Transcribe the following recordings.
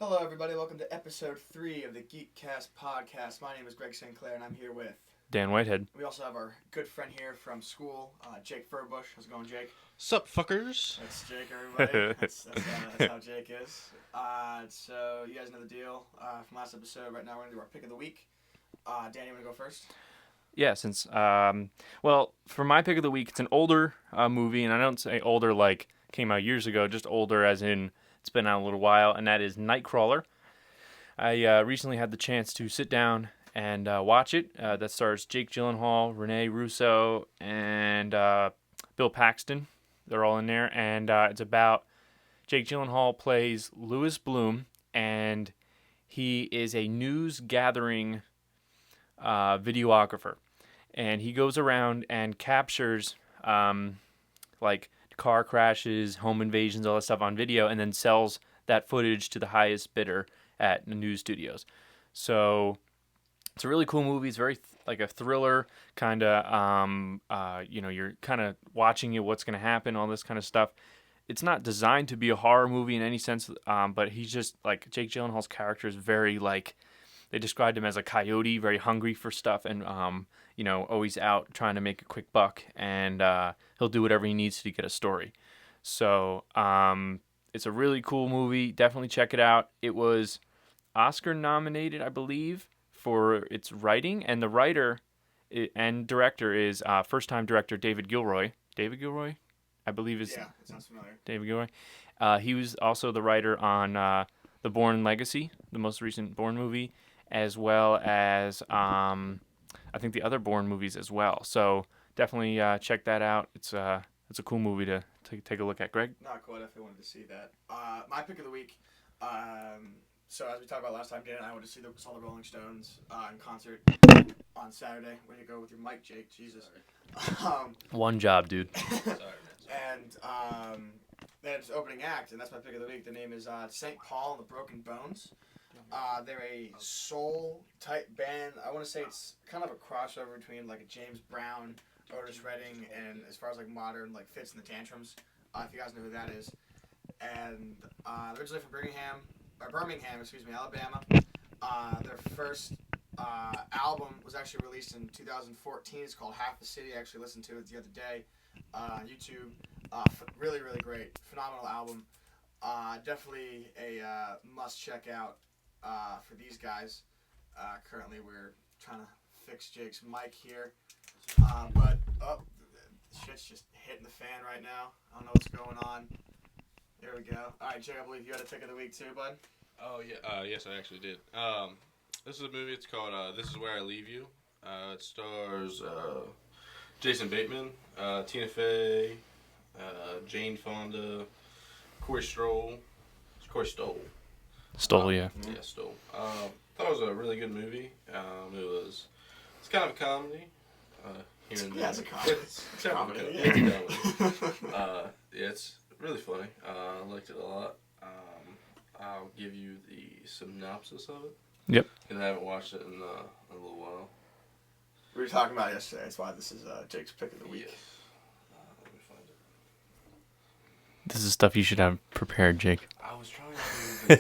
Hello, everybody. Welcome to episode 3 of the Geekcast podcast. My name is Greg Sinclair, and I'm here with Dan Whitehead. We also have our good friend here from school, Jake Furbush. How's it going, Jake? Sup, fuckers? That's Jake, everybody. That's how Jake is. So you guys know the deal from last episode. Right now, we're gonna do our pick of the week. Dan, you wanna go first? Yeah, since for my pick of the week, it's an older movie, and I don't say older like came out years ago, just older as in it's been out a little while, and that is Nightcrawler. I recently had the chance to sit down and watch it. That stars Jake Gyllenhaal, Rene Russo, and Bill Paxton. They're all in there, and it's about Jake Gyllenhaal plays Louis Bloom, and he is a news gathering videographer, and he goes around and captures like car crashes, home invasions, all that stuff on video, and then sells that footage to the highest bidder at the news studios. So it's a really cool movie. It's very like a thriller kind of, you're kind of watching it, what's going to happen, all this kind of stuff. It's not designed to be a horror movie in any sense, but he's just like Jake Gyllenhaal's character is very like, they described him as a coyote, very hungry for stuff, and always out trying to make a quick buck, and he'll do whatever he needs to get a story. So it's a really cool movie. Definitely check it out. It was Oscar nominated, I believe, for its writing, and the writer and director is first-time director David Gilroy. David Gilroy, I believe is. Yeah, it sounds familiar. David Gilroy. He was also the writer on The Bourne Legacy, the most recent Bourne movie, as well as I think the other Bourne movies as well. So definitely check that out. It's a cool movie to take a look at. Greg? Not cool. I definitely wanted to see that. My pick of the week. So as we talked about last time, Dan and I went to saw the Rolling Stones in concert on Saturday. Way to go with your mic, Jake. Jesus. One job, dude. Sorry, man. And then it's opening act, and that's my pick of the week. The name is St. Paul and the Broken Bones. They're a soul-type band. I want to say it's kind of a crossover between like a James Brown, Otis Redding, and as far as like modern like Fits and the Tantrums, if you guys know who that is. And originally from Birmingham, Alabama. Their first album was actually released in 2014. It's called Half the City. I actually listened to it the other day on YouTube. Really, really great. Phenomenal album. Definitely a must check out for these guys. Currently, we're trying to fix Jake's mic here. But shit's just hitting the fan right now. I don't know what's going on. There we go. All right, Jake, I believe you had a pick of the week too, bud. Oh, yeah. Yes, I actually did. This is a movie. It's called This Is Where I Leave You. It stars Jason Bateman, Tina Fey, Jane Fonda, Corey Stoll. Stoll, yeah. Yeah, Stoll. Thought it was a really good movie. It's kind of a comedy. Here and there. Yeah, it's a comedy. It's kind of a comedy. Yeah. It's a comedy. Yeah, it's really funny. I liked it a lot. I'll give you the synopsis of it. Yep. And I haven't watched it in a little while. We were talking about it yesterday. That's why this is Jake's pick of the week. Yes. Let me find it. This is stuff you should have prepared, Jake. I was trying to.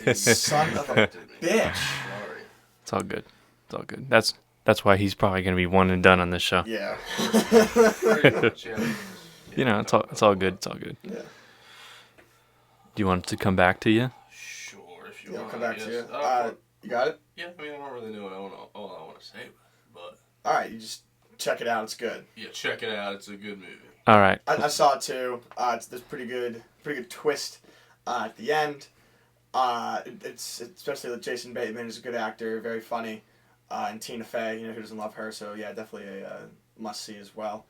But Son of a bitch. Sorry. It's all good. It's all good. That's why he's probably going to be one and done on this show. Yeah. Pretty much, yeah. It's all good. It's all good. Yeah. Do you want it to come back to you? Sure, if you Yeah, I'll want. come back to you. Yes. You got it? Yeah, I mean, I don't really know what I want to say, but All right, you just check it out. It's good. yeah, check it out. It's a good movie. All right. I saw it too. There's pretty good twist at the end. It's especially with Jason Bateman, who's a good actor, very funny, and Tina Fey, who doesn't love her. So yeah, definitely a must see as well.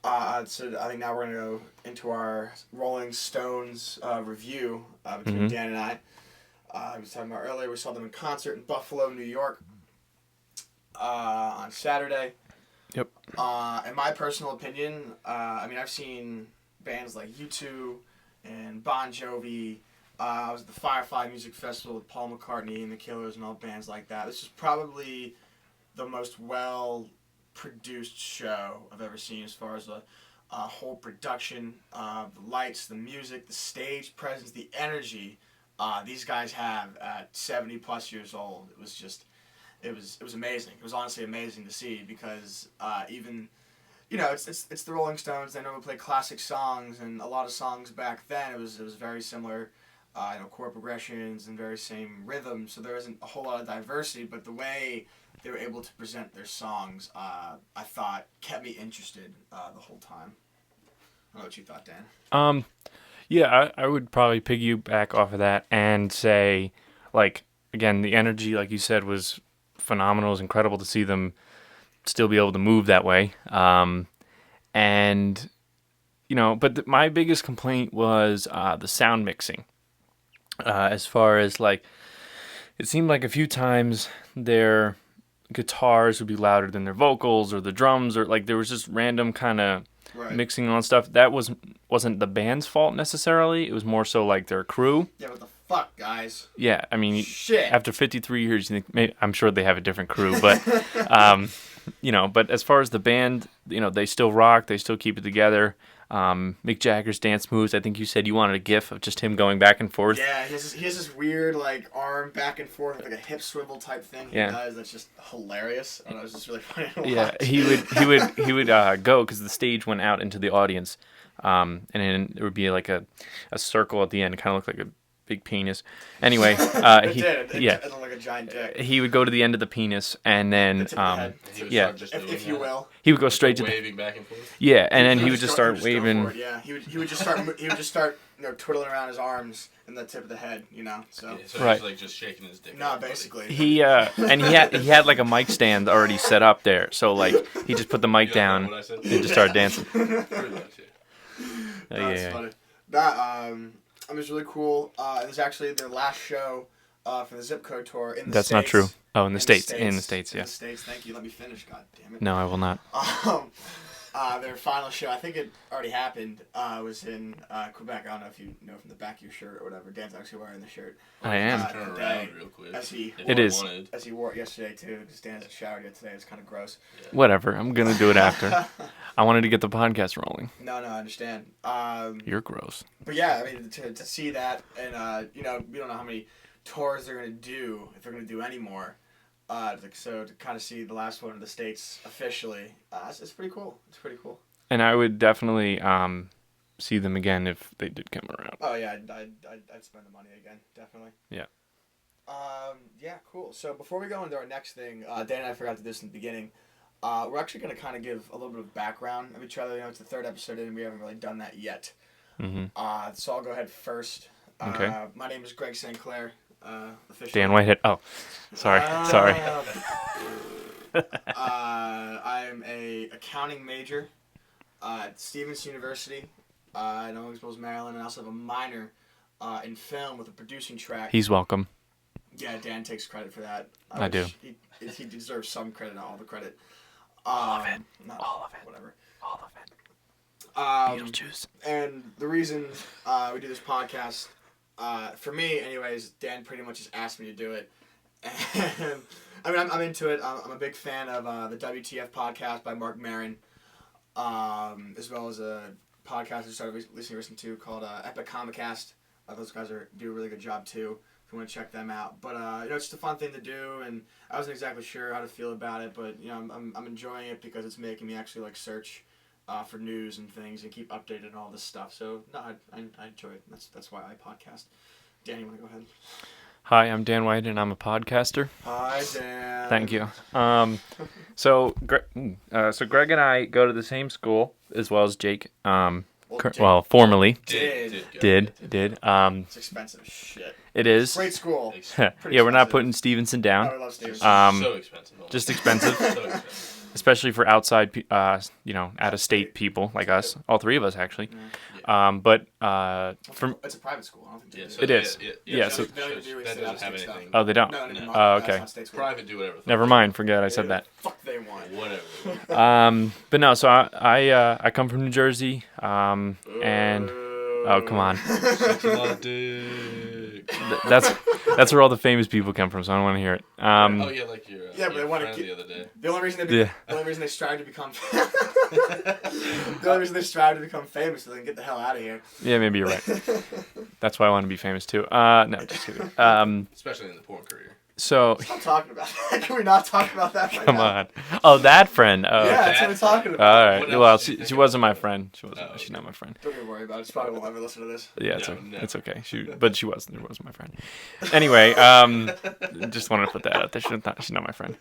So I think now we're gonna go into our Rolling Stones review between Dan and I. I was talking about earlier. We saw them in concert in Buffalo, New York, on Saturday. Yep. In my personal opinion, I've seen bands like U2 and Bon Jovi. I was at the Firefly Music Festival with Paul McCartney and the Killers and all bands like that. This is probably the most well-produced show I've ever seen as far as the whole production, the lights, the music, the stage presence, the energy. these guys have at 70 plus years old. It was amazing. It was honestly amazing to see because even, it's the Rolling Stones. They normally play classic songs, and a lot of songs back then it was very similar, chord progressions and very same rhythm. So there isn't a whole lot of diversity, but the way they were able to present their songs, I thought kept me interested the whole time. I don't know what you thought, Dan. Yeah, I would probably piggyback off of that and say, like, again, the energy, like you said, was phenomenal. It was incredible to see them still be able to move that way. But my biggest complaint was the sound mixing. As far as, like, it seemed like a few times their guitars would be louder than their vocals or the drums, or, like, there was just random kind of mixing on stuff. That wasn't the band's fault necessarily. It was more so like their crew. Yeah, what the fuck, guys? Yeah, I mean, Shit. after 53 years, you think I'm sure they have a different crew, but but as far as the band, they still rock. They still keep it together. Mick Jagger's dance moves. I think you said you wanted a gif of just him going back and forth. Yeah, he has this weird like arm back and forth, like a hip swivel type thing he does. That's just hilarious. I don't know, it's just really funny to watch. Yeah, he would go because the stage went out into the audience, and then there would be like a circle at the end. It kind of looked like a big penis. Anyway, It looked like a giant dick. he would go to the end of the penis, and then if you will, he would go straight to waving back and forth. Yeah, and then he would just start waving. Yeah, he would just start twiddling around his arms and the tip of the head, So Right. He's like just shaking his dick. no, basically. He had like a mic stand already set up there, so like he just put the mic down What I said? and just started dancing. Pretty much, yeah. That's funny. That it was really cool. It was actually their last show for the Zip Code tour in the That's States. not true. Oh, in the States. In the States, yeah. States. Thank you. Let me finish. God damn it. No, I will not. Their final show, I think it already happened, was in Quebec. I don't know if you know from the back of your shirt or whatever. Dan's actually wearing the shirt. I am. Turn today, around real quick. It is. As he wore it yesterday, too, because Dan hasn't showered yet today. It's kind of gross. Whatever. I'm gonna do it after. I wanted to get the podcast rolling. No, I understand. You're gross. But yeah, I mean, to see that, and, we don't know how many tours they're going to do, if they're going to do any more. So to kind of see the last one in the States officially, it's pretty cool. It's pretty cool. And I would definitely see them again if they did come around. Oh yeah, I'd spend the money again, definitely. Yeah. Yeah, cool. So before we go into our next thing, Dan and I forgot to do this in the beginning. We're actually going to kind of give a little bit of background. I mean, it's the third episode in, and we haven't really done that yet. Mm-hmm. So I'll go ahead first. Okay. My name is Greg St. Clair. Officially. Dan Whitehead. Oh, sorry. I am a accounting major at Stevens University in Owensboro, Maryland, and I also have a minor in film with a producing track. He's welcome. Yeah, Dan takes credit for that. I do. He deserves some credit, not all the credit. All of it. All of it. Whatever. All of it. Beetlejuice. And the reason we do this podcast, for me anyways, Dan pretty much just asked me to do it. And I mean, I'm into it. I'm a big fan of the WTF podcast by Mark Maron, as well as a podcast I started recently listening to called Epic Comicast. Those guys do a really good job too, if you want to check them out. But it's just a fun thing to do, and I wasn't exactly sure how to feel about it, but I'm enjoying it because it's making me actually like search for news and things and keep updated on all this stuff. So no, I enjoy it. That's why I podcast. Dan, you want to go ahead? Hi, I'm Dan White, and I'm a podcaster. Hi, Dan. Thank you. So Greg and I go to the same school as well as Jake. Formerly Did. did. It's expensive as shit. It is. Great school. Yeah, we're not putting Stevenson down. I love Stevenson. So expensive. Just expensive, So expensive. especially for outside, out of state people like us. All three of us actually. But it's a private school. I don't think Yeah, they do. It is. Yeah, so- They don't even do that state doesn't have stuff. anything. oh, they don't. No. Oh, That's okay. not state school. Private, do whatever. the Never fuck mind. Forget I They said do that. Fuck they want. Whatever. But no. So I come from New Jersey. And oh, come on. Such a lot of dick. That's That's where all the famous people come from, so I don't want to hear it. Oh yeah, like your Yeah, but they want friend to the other day. The only reason Yeah. the only reason they strive to become the only reason they strive to become famous so they can get the hell out of here. Yeah, maybe you're right. That's why I want to be famous too. No, just kidding. Especially in the porn career. So, Stop talking about that. Can we not talk about that? Right come now? on. Oh, that friend. Oh, Yeah, okay. that's what we're talking All about. right. What Well, else did you she think wasn't about my friend. She's not my friend. Don't even worry about it. She probably won't ever listen to this. Yeah, No, never. it's okay. But she wasn't. It wasn't my friend. Anyway, just wanted to put that out there. She's not my friend.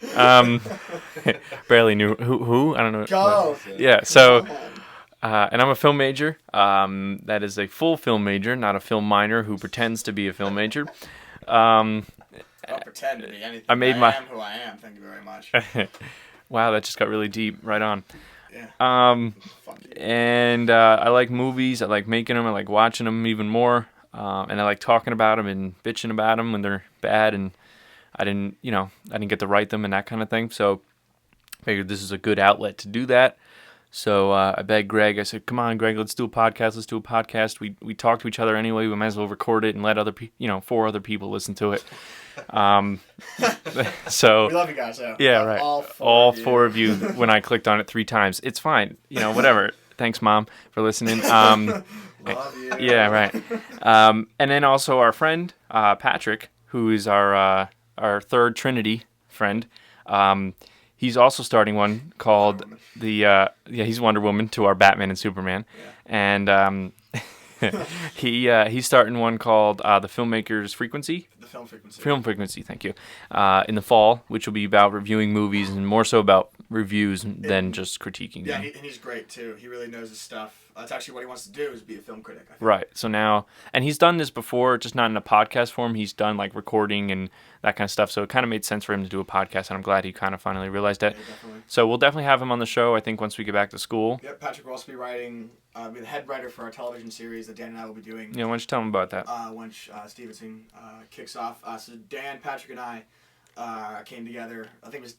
Barely knew who. I don't know. Go. Yeah. So, Come on. and I'm a film major. That is a full film major, not a film minor who pretends to be a film major. I don't pretend to be anything. I made my- am who I am. Thank you very much. Wow, that just got really deep. Right on. Yeah. Fuck you. And I like movies. I like making them. I like watching them even more. And I like talking about them and bitching about them when they're bad. And I didn't get to write them and that kind of thing. So I figured this is a good outlet to do that. So I begged Greg. I said, "Come on, Greg, let's do a podcast. Let's do a podcast." We talk to each other anyway. We might as well record it and let 4 other people listen to it. So We love you guys, though. yeah, right. All four of you. When I clicked on it 3 times, it's fine. Whatever. Thanks, Mom, for listening. Love you. Yeah, right. And then also our friend Patrick, who is our third Trinity friend. He's also starting one called he's Wonder Woman to our Batman and Superman, and he's starting one called The Filmmaker's Frequency. The film frequency. Film Frequency, thank you. In the fall, which will be about reviewing movies and more so about reviews than just critiquing Yeah, them. and he's great too. He really knows his stuff. That's actually what he wants to do, is be a film critic. I think. Right. So now, and he's done this before, just not in a podcast form. He's done like recording and that kind of stuff. So it kind of made sense for him to do a podcast, and I'm glad he kind of finally realized that. Yeah, definitely. So we'll definitely have him on the show, I think, once we get back to school. Yep, Patrick will also be writing, be the head writer for our television series that Dan and I will be doing Yeah, why don't you tell him about that? once Stevenson kicks off. So Dan, Patrick, and I came together. I think it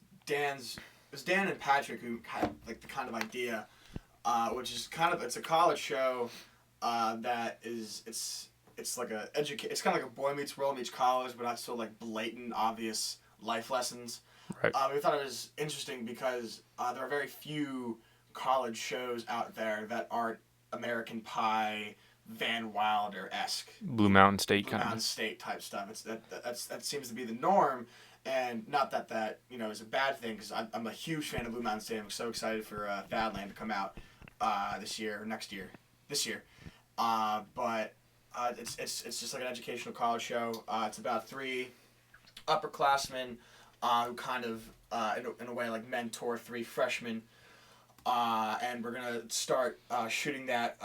was Dan and Patrick who had like the kind of idea, which is it's a college show that is it's like it's kind of like a Boy Meets World meets college, but not so like blatant, obvious life lessons. Right. We thought it was interesting because there are very few college shows out there that aren't American Pie, Van Wilder-esque, Blue Mountain State Blue kind Mountain of. State type stuff. That seems to be the norm, and not that is a bad thing, because I'm a huge fan of Blue Mountain State. I'm so excited for Badland to come out this year or next year, this year. But it's just like an educational college show. It's about 3 upperclassmen who kind of in a way like mentor 3 freshmen. And we're gonna start shooting that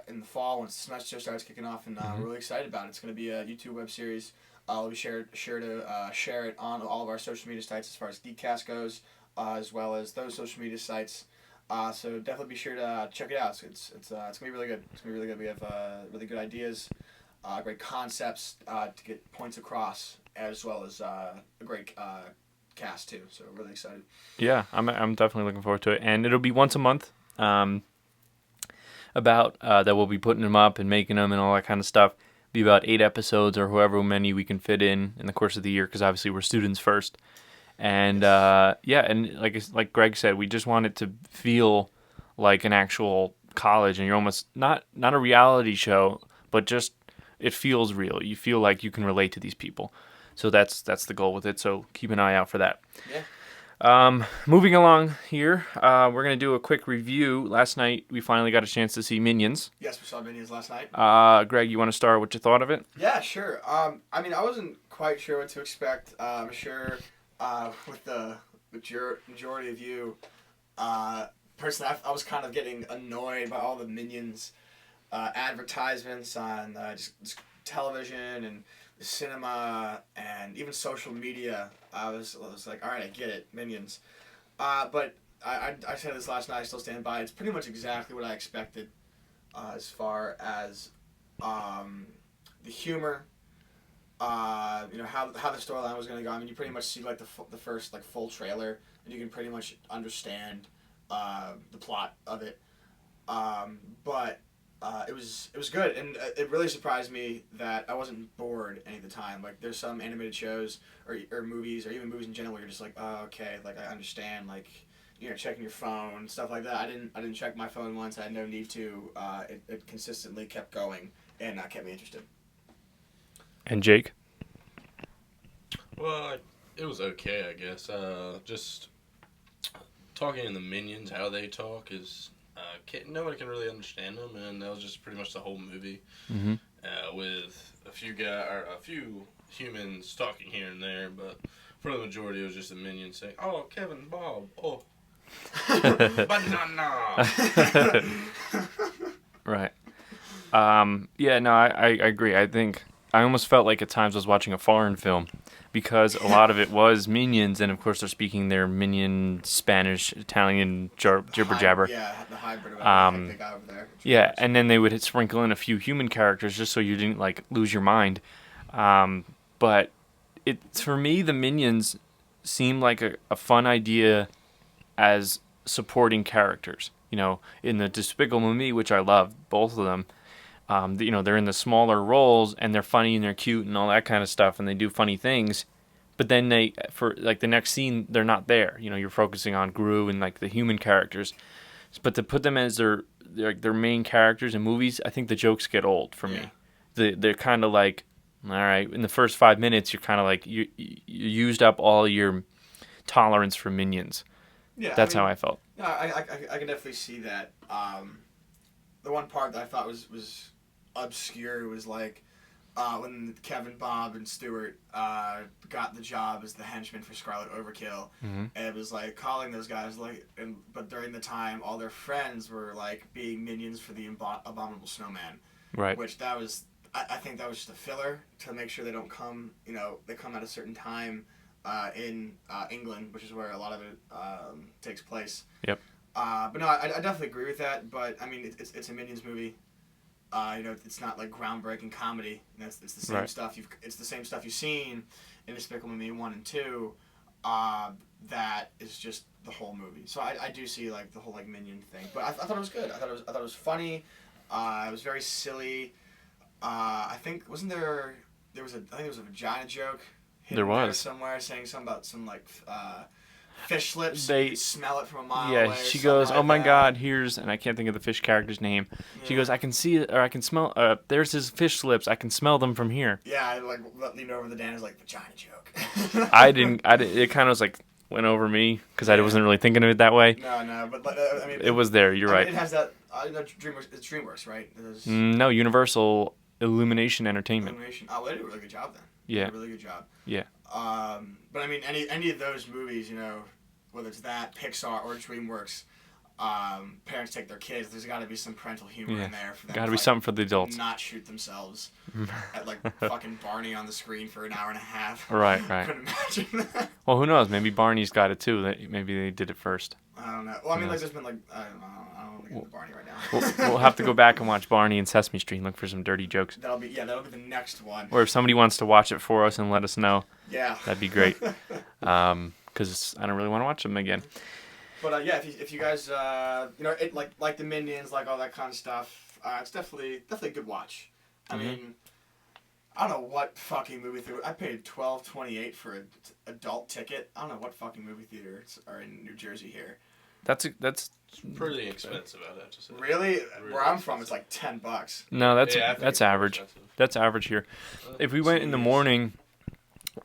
in the fall once the semester starts kicking off, and we're really excited about it. It's gonna be a YouTube web series. We'll be sure to share it on all of our social media sites as far as Geekcast goes, as well as those social media sites. So definitely be sure to check it out. It's gonna be really good. It's gonna be really good. We have really good ideas, great concepts to get points across, as well as a great cast too. So really excited. Yeah, I'm definitely looking forward to it, and it'll be once a month. About that we'll be putting them up and making them and all that kind of stuff. Be about 8 episodes or however many we can fit in the course of the year, because obviously we're students first. And and like Greg said, we just want it to feel like an actual college, and you're almost not a reality show, but just it feels real. You feel like you can relate to these people. So that's the goal with it. So keep an eye out for that. Yeah. Moving along here, we're gonna do a quick review. Last night we finally got a chance to see Minions. Yes, we saw Minions last night. Greg, you want to start what you thought of it? Yeah, sure. I mean, I wasn't quite sure what to expect. I'm sure with the majority of you, personally, I was kind of getting annoyed by all the Minions advertisements on just television and the cinema and even social media. I was like, all right, I get it, Minions. But I said this last night, I still stand by. It's pretty much exactly what I expected as far as the humor, how the storyline was going to go. I mean, you pretty much see like the first like full trailer, and you can pretty much understand the plot of it. But it was good, and it really surprised me that I wasn't bored any of the time. Like there's some animated shows or movies or even movies in general where you're just like, oh, okay, like I understand, like checking your phone, stuff like that. I didn't check my phone once. I had no need to. It consistently kept going and kept me interested. And Jake? Well, it was okay, I guess. Just talking in the Minions, how they talk is nobody can really understand them, and that was just pretty much the whole movie. Mm-hmm. With a few humans talking here and there, but for the majority, it was just the Minions saying, "Oh, Kevin, Bob, oh, banana." Right. Yeah, no, I agree. I think I almost felt like at times I was watching a foreign film because a lot of it was Minions, and of course they're speaking their Minion Spanish, Italian jibber jabber. Yeah, the hybrid of the guy over there. Yeah, and then they would sprinkle in a few human characters just so you didn't like lose your mind. But for me, the Minions seemed like a fun idea as supporting characters. In the Despicable Me, which I love, both of them. They're in the smaller roles and they're funny and they're cute and all that kind of stuff and they do funny things. But then for the next scene, they're not there. You're focusing on Gru and like the human characters. But to put them as their main characters in movies, I think the jokes get old for me. They're kind of like, all right, in the first 5 minutes, you're kind of like, you used up all your tolerance for Minions. Yeah, That's how I felt. No, I can definitely see that. The one part that I thought was obscure was like when Kevin, Bob, and Stuart got the job as the henchmen for Scarlet Overkill, Mm-hmm. and it was like calling those guys but during the time all their friends were like being minions for the Abominable Snowman, Right. which I think that was just a filler to make sure they don't come. They come at a certain time in England, which is where a lot of it takes place. Yep. But no, I definitely agree with that. But I mean, it's a Minions movie. It's not like groundbreaking comedy. It's the same Right. stuff it's the same stuff you've seen in Despicable Me 1 and 2. That is just the whole movie. So I do see like the whole like Minion thing. But I thought it was good. I thought it was funny. It was very silly. I think there was a vagina joke. There was somewhere saying something about some like fish lips. They- You could smell it from a mile Yeah, away. she or goes, something "Oh my like God, and I can't think of the fish character's name. She Yeah. goes, I can see it, or I can smell. There's his fish lips. I can smell them from here. Yeah, I like leaned over the Dan is like vagina joke. I didn't. It kind of was like went over me because I Yeah. wasn't really thinking of it that way. No, but I mean, It was there. You're I mean, right. it has that. DreamWorks. It's DreamWorks, right? There's No, Universal Illumination Entertainment. Illumination. Oh, they did a really good job then. Yeah. They did a really good job. Yeah. But I mean, any of those movies, whether it's that Pixar or DreamWorks, parents take their kids. There's got to be some parental humor Yeah. in there for them. Got to to, be like, something for the adults. Not shoot themselves at like fucking Barney on the screen for an hour and a half. Right. Couldn't imagine that. Well, who knows? Maybe Barney's got it too. Maybe they did it first. I don't know. Well, I mean, Who like knows? there's been like I don't want to get into Barney right now. We'll have to go back and watch Barney and Sesame Street and look for some dirty jokes. That'll be the next one. Or if somebody wants to watch it for us and let us know, Yeah. that'd be great. Because I don't really want to watch them again. But yeah, if you guys it like the Minions, like all that kind of stuff, it's definitely a good watch. I mean, I don't know what fucking movie theater. I paid $12.28 for an adult ticket. I don't know what fucking movie theaters are in New Jersey here. That's Pretty expensive, I'd have to say. Really? Where I'm from, it's like $10. no, Yeah, I think that's it's more average. expensive. That's average here. If we went in the Jeez. morning,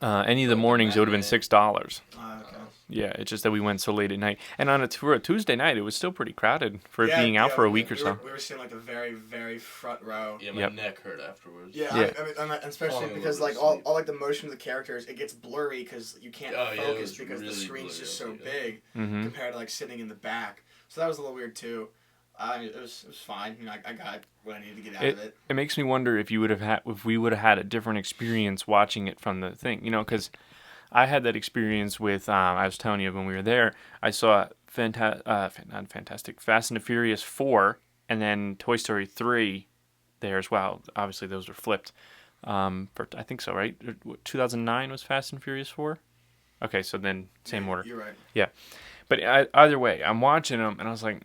any of the mornings, it would have been $6. Okay. Yeah, it's just that we went so late at night. And for a Tuesday night, it was still pretty crowded for it being out for a week or so. We were sitting like the very, very front row. Yeah, my Yep. neck hurt afterwards. Yeah, Yeah. I mean, especially Falling because over like to all sleep. like the motion of the characters, it gets blurry because you can't Oh, yeah, it focus was because the really screen's blurry, just so yeah. big Hmm. compared to like sitting in the back. So that was a little weird too. It was fine. I got what I needed to get out of it. It makes me wonder if we would have had a different experience watching it from the thing, because I had that experience with I was telling you when we were there. I saw not Fantastic Fast and the Furious 4 and then Toy Story 3 there as well. Obviously those were flipped. I think so, right? 2009 was Fast and Furious 4. Okay, so then same order. You're right. But either way, I'm watching them, and I was like,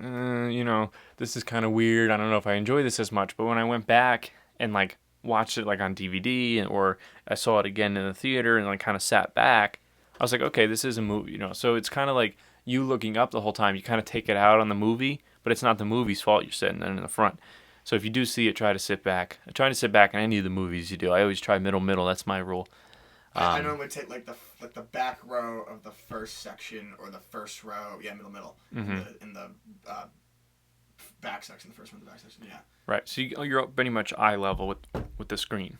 this is kind of weird. I don't know if I enjoy this as much. But when I went back and like watched it like on DVD, or I saw it again in the theater, and like kind of sat back, I was like, okay, this is a movie, So it's kind of like you looking up the whole time. You kind of take it out on the movie, but it's not the movie's fault. You're sitting in the front. So if you do see it, try to sit back. I try to sit back in any of the movies you do. I always try middle. That's my rule. I normally take like the back row of the first section or the first row, middle, in the back section, the first one, the back section, yeah. Right, so you're pretty much eye level with the screen.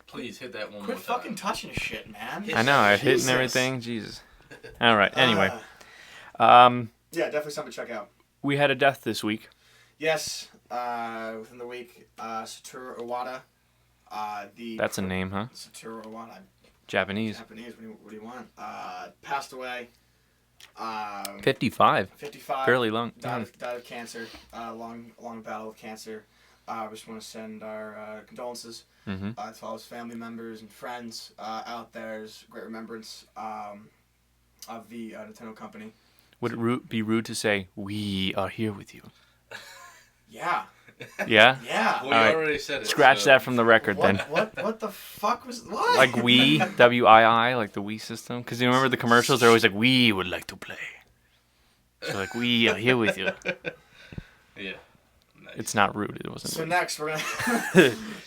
Please hit that one Quit more time. fucking touching shit, man. I know, I hit and everything. Jesus. All right. Anyway, yeah, definitely something to check out. We had a death this week. Yes, within the week, Satoru Iwata. That's a name, huh? Satoru Iwata. Japanese. What do you want? Passed away. 55. 55. Fairly long. Died of cancer. Long battle with cancer. We just want to send our condolences to all his family members and friends out there. There's great remembrance of the Nintendo company. Would it be rude to say, we are here with you? Yeah. Yeah? Yeah. Well, you already said it. Scratch that from the record, then. What the fuck was... What? Like Wii, W-I-I, like the Wii system? Because you remember the commercials? They're always like, we would like to play. So like, we are here with you. Yeah. Nice. It's not rude. It wasn't So rude. next, we're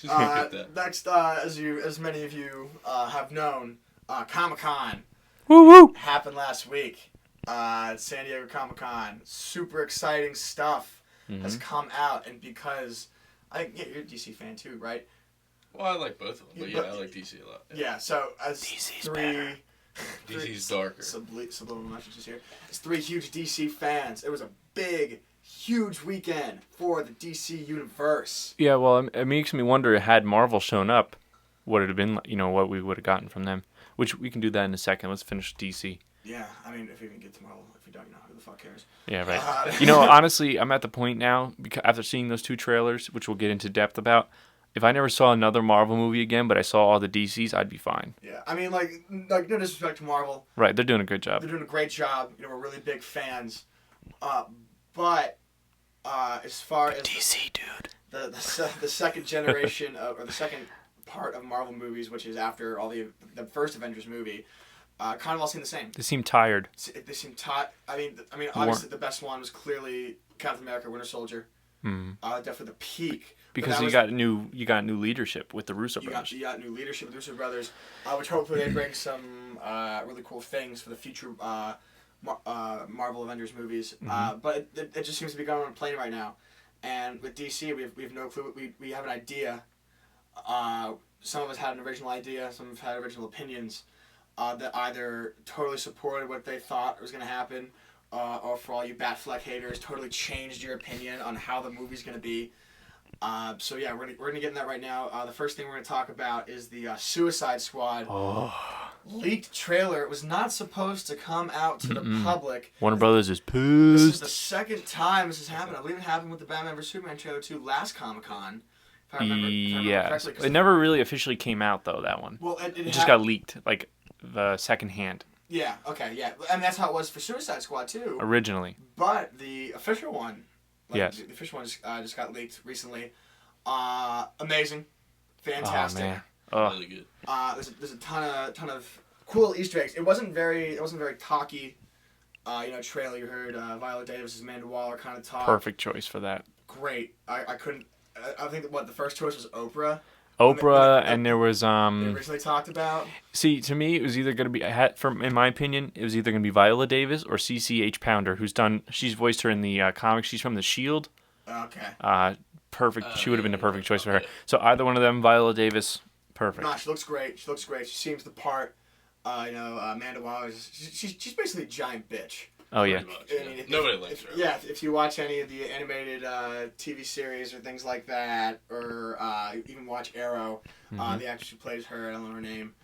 gonna... next, as many of you have known, Comic-Con Woo-woo! happened last week. San Diego Comic-Con. Super exciting stuff has come out, and because you're a DC fan too, right? Well, I like both of them, but I like DC a lot. Yeah, so as DC's better. DC's darker. Subliminal messages here. As 3 huge DC fans, it was a big, huge weekend for the DC universe. Yeah, well, it makes me wonder, had Marvel shown up, what it have been, what we would have gotten from them. Which we can do that in a second. Let's finish DC. Yeah, I mean, if we even get to Marvel, if we don't, who the fuck cares? Yeah, right. Honestly, I'm at the point now, because after seeing those 2 trailers, which we'll get into depth about, if I never saw another Marvel movie again, but I saw all the DCs, I'd be fine. Yeah, I mean, like no disrespect to Marvel. Right, they're doing a good job. They're doing a great job. We're really big fans. But as far as DC, dude. The second generation or the second part of Marvel movies, which is after all the first Avengers movie, kind of all seem the same. They seem tired. They seem tired. I mean, obviously the best one was clearly Captain America: Winter Soldier. Definitely the peak. Because you got new leadership with the Russo brothers. You got new leadership with the Russo brothers, which hopefully they bring some really cool things for the future Marvel Avengers movies. But it just seems to be going on a plane right now. And with DC, we have no clue. We have an idea. Some of us had an original idea. Some of us had original opinions that either totally supported what they thought was going to happen, or for all you Batfleck haters, totally changed your opinion on how the movie's going to be. So yeah, we're gonna get in that right now. The first thing we're gonna talk about is the Suicide Squad leaked trailer. It was not supposed to come out to the public. Warner Brothers is pissed. This is the second time this has happened. I believe it happened with the Batman vs Superman trailer too last Comic-Con. If I remember correctly. It never really officially came out though. That one. Well, it just got leaked, like the second hand. Yeah. Okay. Yeah. And that's how it was for Suicide Squad too. Originally. But the official one. Yes. The official one just got leaked recently. Amazing, fantastic. Oh man. Really good. There's a ton of cool Easter eggs. It wasn't very talky. Trailer. You heard Viola Davis, Amanda Waller kind of talk. Perfect choice for that. Great. I couldn't. I think the first choice was Oprah. And there was They originally talked about. See, to me, it was either gonna be in my opinion, it was either gonna be Viola Davis or CCH Pounder, she's voiced her in the comics. She's from The Shield. Okay. Perfect. She would have been the perfect choice for her. So either one of them, Viola Davis, perfect. No, she looks great. She seems the part. Amanda Waller. She's basically a giant bitch. Oh yeah. Nobody likes her. Yeah, if you watch any of the animated TV series or things like that, or even watch Arrow, the actress who plays her, I don't know her name.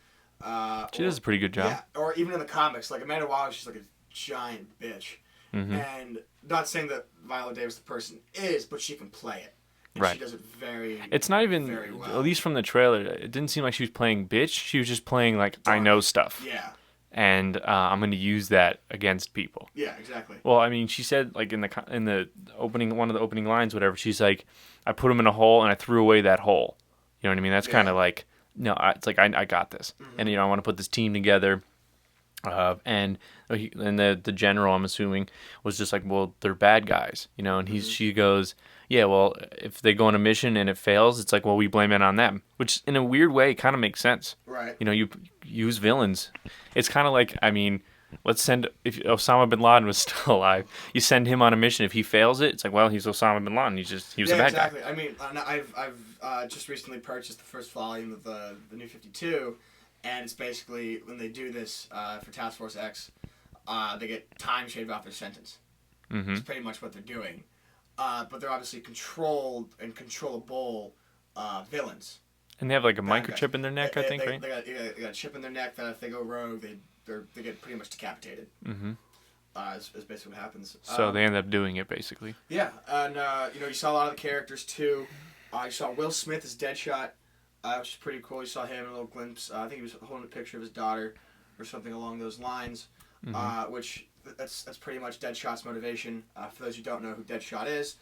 She does a pretty good job. Yeah, or even in the comics, like Amanda Waller, she's like a giant bitch. And not saying that Viola Davis the person is, but she can play it. And right. She does it very. It's not even, very well. at least from the trailer, it didn't seem like she was playing bitch. She was just playing like, I know stuff. Yeah. and I'm gonna use that against people. Yeah, exactly. Well, I mean, she said like in the opening, one of the opening lines, whatever. She's like, I put him in a hole and I threw away that hole. You know what I mean? That's kind of like, no, it's like I got this, and I want to put this team together. And the general, I'm assuming, was just like, well, they're bad guys, and she goes, yeah, well, if they go on a mission and it fails, it's like, well, we blame it on them, which in a weird way kind of makes sense. Right. You use villains. It's kind of like, I mean, if Osama bin Laden was still alive, you send him on a mission. If he fails it, it's like, well, he's Osama bin Laden. He was a bad exactly. guy. I mean, I've just recently purchased the first volume of the New 52, and it's basically when they do this for Task Force X, they get time shaved off their sentence. Mm-hmm. It's pretty much what they're doing. But they're obviously controlled and controllable villains. And they have like a Bad microchip guys. in their neck, I think, right? They got a chip in their neck that if they go rogue, they get pretty much decapitated. Mm-hmm. Is basically what happens. So they end up doing it, basically. Yeah, and you saw a lot of the characters too. You saw Will Smith as Deadshot, which is pretty cool. You saw him in a little glimpse. I think he was holding a picture of his daughter, or something along those lines. Which that's pretty much Deadshot's motivation. For those who don't know who Deadshot is,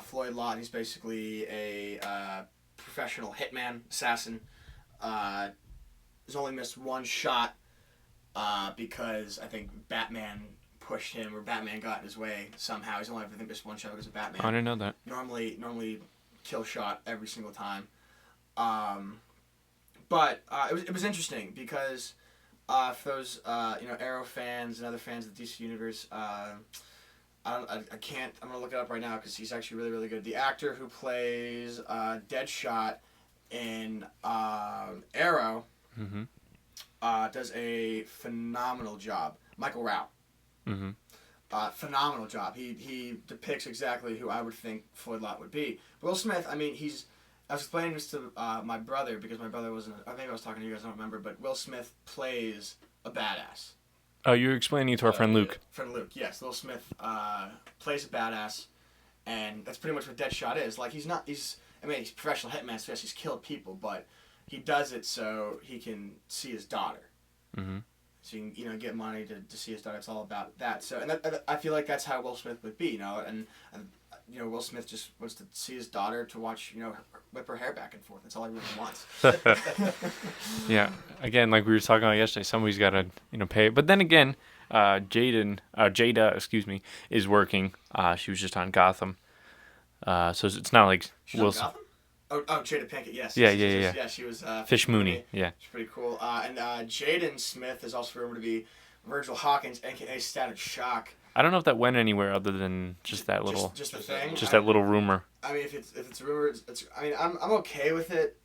Floyd Lawton. He's basically a professional hitman assassin. He's only missed one shot because I think Batman pushed him, or Batman got in his way somehow. He's only missed one shot because of Batman. I didn't know that. Normally kill shot every single time. But it was interesting because for those Arrow fans and other fans of the DC Universe, I can't. I'm gonna look it up right now because he's actually really, really good. The actor who plays Deadshot in Arrow does a phenomenal job. Michael Rao. Phenomenal job. He depicts exactly who I would think Floyd Lawton would be. Will Smith, I mean, I was explaining this to my brother because my brother wasn't. I think I was talking to you guys. I don't remember, but Will Smith plays a badass. Oh, you're explaining it to our friend Luke. Friend Luke, yes. Will Smith plays a badass, and that's pretty much what Deadshot is. Like he's a professional hitman, so yes, he's killed people, but he does it so he can see his daughter. So you can get money to see his daughter. It's all about that. So and I feel like that's how Will Smith would be, and Will Smith just wants to see his daughter to watch, whip her hair back and forth. That's all he really wants. Yeah. Again, like we were talking about yesterday, somebody's got to, pay. But then again, Jada, is working. She was just on Gotham. So it's not like She's on Gotham? Oh, Jada Pinkett, yes. Yeah. Yeah, she was Fish Mooney. Yeah. She's pretty cool. And Jaden Smith is also rumored to be Virgil Hawkins, aka Static Shock. I don't know if that went anywhere other than just that little, just the thing. Just that little rumor. I mean, if it's a rumor, I'm okay with it.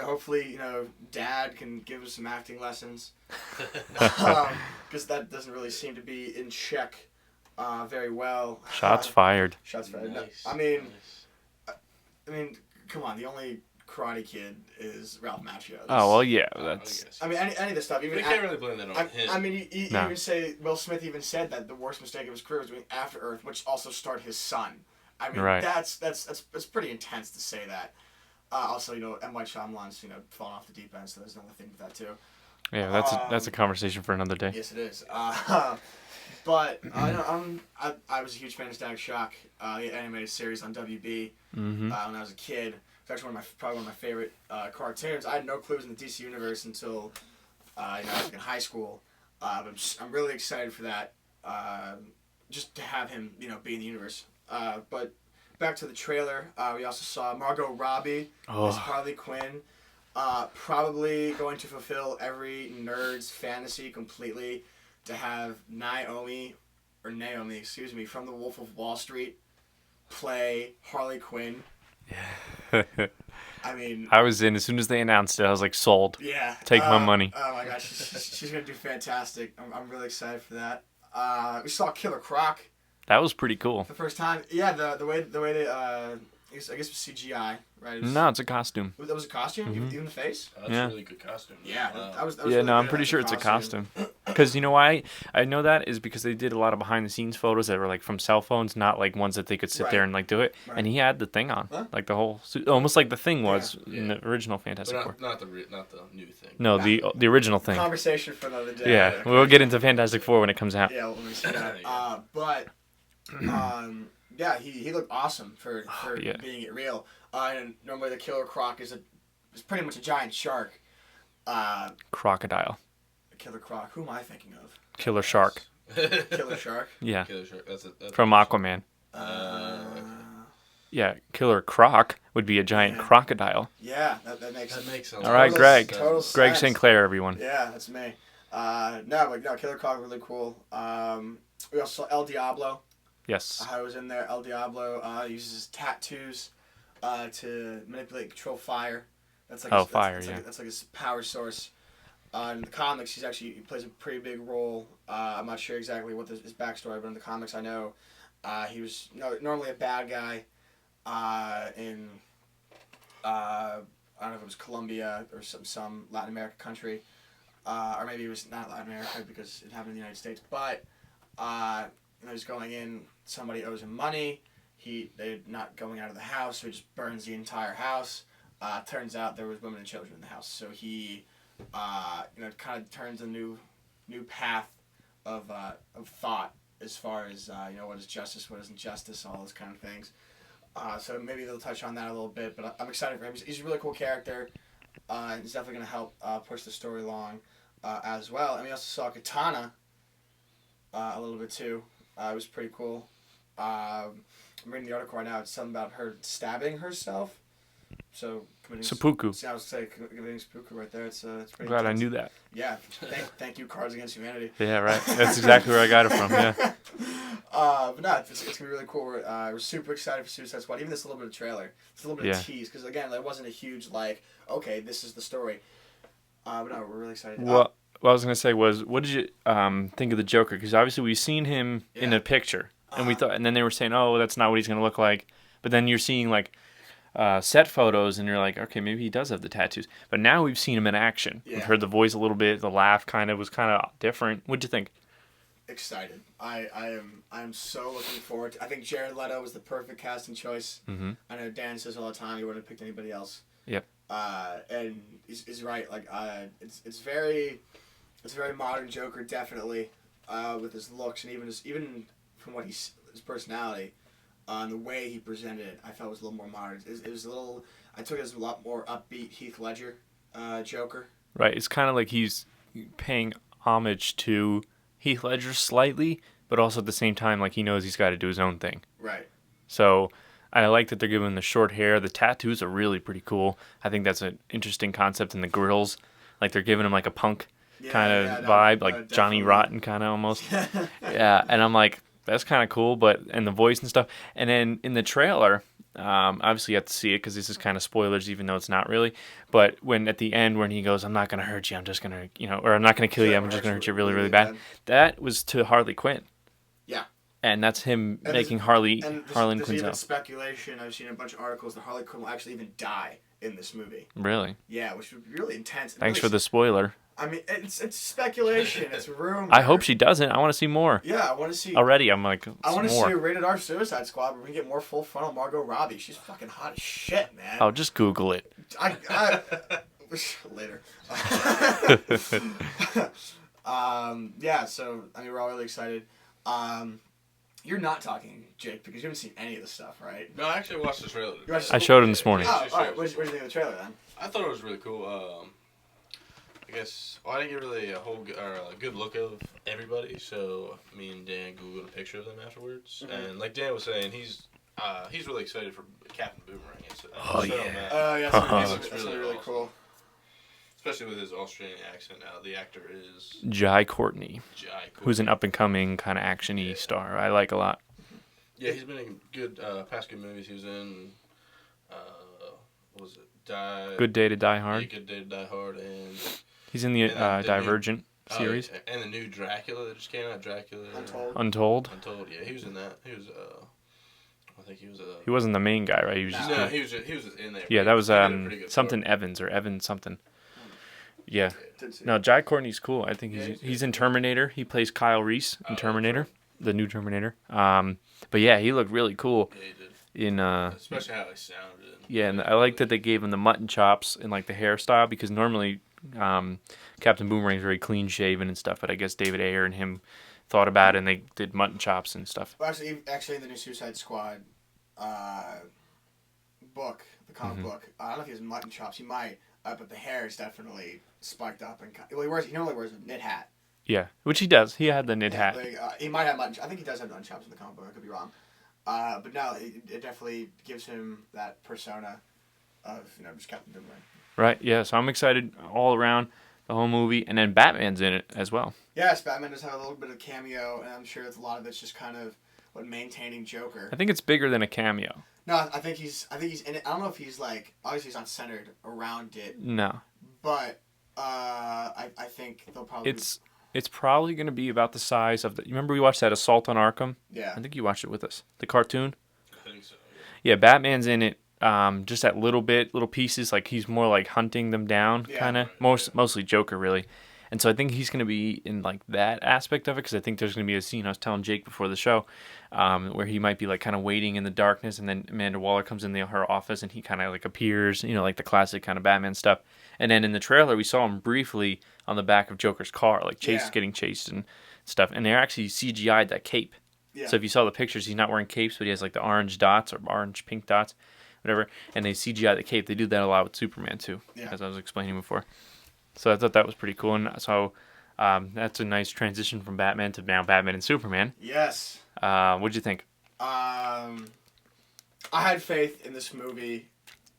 Hopefully, Dad can give us some acting lessons, because that doesn't really seem to be in check very well. Shots fired. Shots fired. Nice. No, I mean, come on. The only Karate Kid is Ralph Macchio. Oh well, yeah. That's. I mean, any of the stuff. Even we can't really blame that on him. I mean, you No. even say Will Smith even said that the worst mistake of his career was doing After Earth, which also starred his son. I mean, Right. that's pretty intense to say that. Also, M. Night Shyamalan's fallen off the deep end, so there's another thing with that too. Yeah, that's a conversation for another day. Yes, it is. But I was a huge fan of Static Shock, the animated series on WB when I was a kid. It's actually probably one of my favorite cartoons. I had no clues in the DC universe until I was in high school. But I'm really excited for that, just to have him be in the universe. But back to the trailer, we also saw Margot Robbie as Harley Quinn. Probably going to fulfill every nerd's fantasy completely to have Naomi, from The Wolf of Wall Street play Harley Quinn. I mean, I was in as soon as they announced it. I was like, sold. Yeah. Take my money. Oh my gosh, she's gonna do fantastic. I'm really excited for that. We saw Killer Croc That was pretty cool. for the first time. Yeah, the way they I guess it was CGI, right? It was, No, it's a costume. that was a costume, even the face. That's Yeah. a really good costume. Yeah, Wow. that was Yeah, really no, I'm good pretty as sure it's a costume. Because Because you know why I know that is because they did a lot of behind the scenes photos that were like from cell phones, not like ones that they could sit there Right. and like do it. Right. And he had the thing on, Huh? like the whole suit, almost like the thing was in Yeah. the original But Fantastic Four. not the new thing. No, the original thing. Conversation for another day. Yeah, we'll get into Fantastic Four when it comes out. Yeah, let me see that. But yeah, he looked awesome for Yeah. being it real. And normally the Killer Croc is pretty much a giant shark. Crocodile, Killer Croc. Who am I thinking of? killer shark. Killer Shark. Yeah, Killer Shark. That's from Aquaman. Yeah, Killer Croc would be a giant Yeah. crocodile. Yeah, that makes That makes sense. All right, Greg. Total Greg sense. St. Clair, everyone. Yeah, that's me. No, Killer Croc really cool. We also saw El Diablo. Yes. I was in there. El Diablo uses tattoos to manipulate and control fire. That's like fire, that's like his power source. In the comics, he plays a pretty big role. I'm not sure exactly what his backstory, but in the comics, I know he was normally a bad guy in I don't know if it was Colombia or some Latin American country, or maybe it was not Latin America because it happened in the United States. But he's going in. Somebody owes him money. They're not going out of the house, so he just burns the entire house. Turns out there was women and children in the house, so he kind of turns a new path of thought as far as what is justice, what isn't justice, all those kind of things. So maybe they'll touch on that a little bit, but I'm excited for him. He's a really cool character. He's definitely going to help push the story along as well. And we also saw Katana a little bit too. It was pretty cool. I'm reading the article right now. It's something about her stabbing herself. So committing Seppuku. I was saying committing seppuku right there. It's pretty. Glad I intense. knew that. Yeah. Thank you, Cards Against Humanity. Yeah, right. That's exactly where I got it from. Yeah. But no, it's gonna be really cool. We're super excited for Suicide Squad. Even this little bit of trailer, it's a little bit of tease because again, there wasn't a huge okay, this is the story. But no, we're really excited. What I was gonna say was, what did you think of the Joker? Because obviously we've seen him in a picture, and we thought, and then they were saying, oh, that's not what he's gonna look like. But then you're seeing set photos, and you're like, okay, maybe he does have the tattoos. But now we've seen him in action. Yeah. We've heard the voice a little bit. The laugh was kind of different. What'd you think? Excited. I'm so looking forward to. I think Jared Leto was the perfect casting choice. Mm-hmm. I know Dan says all the time he wouldn't have picked anybody else. Yep. And he's right. It's very modern Joker, definitely, with his looks and even from what his personality, the way he presented it, I felt was a little more modern. It was a little. I took it as a lot more upbeat Heath Ledger, Joker. Right. It's kind of like he's paying homage to Heath Ledger slightly, but also at the same time, he knows he's got to do his own thing. Right. So I like that they're giving him the short hair. The tattoos are really pretty cool. I think that's an interesting concept in the grills. They're giving him a punk kind of vibe, Johnny definitely. Rotten kind of almost. Yeah, and I'm like, that's kind of cool, and the voice and stuff. And then in the trailer, obviously you have to see it because this is kind of spoilers, even though it's not really. But at the end when he goes, I'm not going to hurt you, I'm just going to, or I'm not going to kill you, I'm just going to hurt you really, really bad. That was to Harley Quinn. Yeah. And that's him And making Harley Quinn even out. speculation. I've seen a bunch of articles that Harley Quinn will actually even die in this movie. Really? Yeah, which would be really intense. Thanks for the spoiler. I mean, it's speculation. It's rumor. I hope she doesn't. I want to see more. Yeah, I want to see. Already, I'm like, I want to see more. a rated R Suicide Squad where we get more full frontal Margot Robbie. She's fucking hot as shit, man. Oh, just Google it. I later. Yeah. So we're all really excited. You're not talking, Jake, because you haven't seen any of the stuff, right? No, I actually watched the trailer. You watched I showed him this morning. Oh, all right. What did you think of the trailer then? I thought it was really cool. I guess I didn't get really a good look of everybody, so me and Dan googled a picture of them afterwards, and like Dan was saying, he's really excited for Captain Boomerang. Oh, yeah. Oh yeah, that's gonna be really awesome. cool. Especially with his Australian accent. The actor is Jai Courtney, Jai Courtney. who's an up-and-coming kind of action-y star. I like a lot. Yeah, he's been in good past good movies. He was in what was it? Good Day to Die Hard. Yeah, Good Day to Die Hard, and He's in the the Divergent series. yeah, and the new Dracula that just came out. Dracula Untold. Untold. Yeah, he was in that. He was I think he was He wasn't the main guy, right? He was just no, he was in there. yeah, that was He did a pretty good something part. Evans or Evan something. Yeah. Did see. No, Jai Courtney's cool. I think Yeah, he's in Terminator. He plays Kyle Reese in Oh, Terminator, the new Terminator. But yeah, he looked really cool Yeah, he did. in Especially how he sounded. yeah, and I like that they gave him the mutton chops and like the hairstyle because normally Captain Boomerang's very clean shaven and stuff, but I guess David Ayer and him thought about it and they did mutton chops and stuff. Well, actually, in the new Suicide Squad book, the comic book, I don't know if he has mutton chops. He might, but the hair is definitely spiked up and he normally wears a knit hat. Yeah, which he does. He had the knit hat. Like, he might have mutton. I think he does have mutton chops in the comic book. I could be wrong. But no, it definitely gives him that persona of just Captain Boomerang. Right. Yeah. So I'm excited all around the whole movie, and then Batman's in it as well. Yes, Batman does have a little bit of cameo, and I'm sure a lot of it's just kind of maintaining Joker. I think it's bigger than a cameo. No, I think he's in it. I don't know if he's like obviously he's not centered around it, No. but I think they'll probably It's probably going to be about the size of the. You remember we watched that Assault on Arkham? yeah. I think you watched it with us. The cartoon. I think so. Yeah, Batman's in it. Just that little pieces. Like he's more like hunting them down, Yeah, kind of. Mostly Joker, really. And so I think he's going to be in like that aspect of it because I think there's going to be a scene I was telling Jake before the show, where he might be like kind of waiting in the darkness, and then Amanda Waller comes in her office and he kind of like appears, like the classic kind of Batman stuff. And then in the trailer we saw him briefly on the back of Joker's car, like getting chased and stuff. And they actually CGI'd that cape. Yeah. So if you saw the pictures, he's not wearing capes, but he has like the orange dots or orange pink dots, whatever. And they CGI the cape. They do that a lot with Superman too, as I was explaining before. So I thought that was pretty cool. And so that's a nice transition from Batman to now Batman and Superman. Yes. What'd you think? I had faith in this movie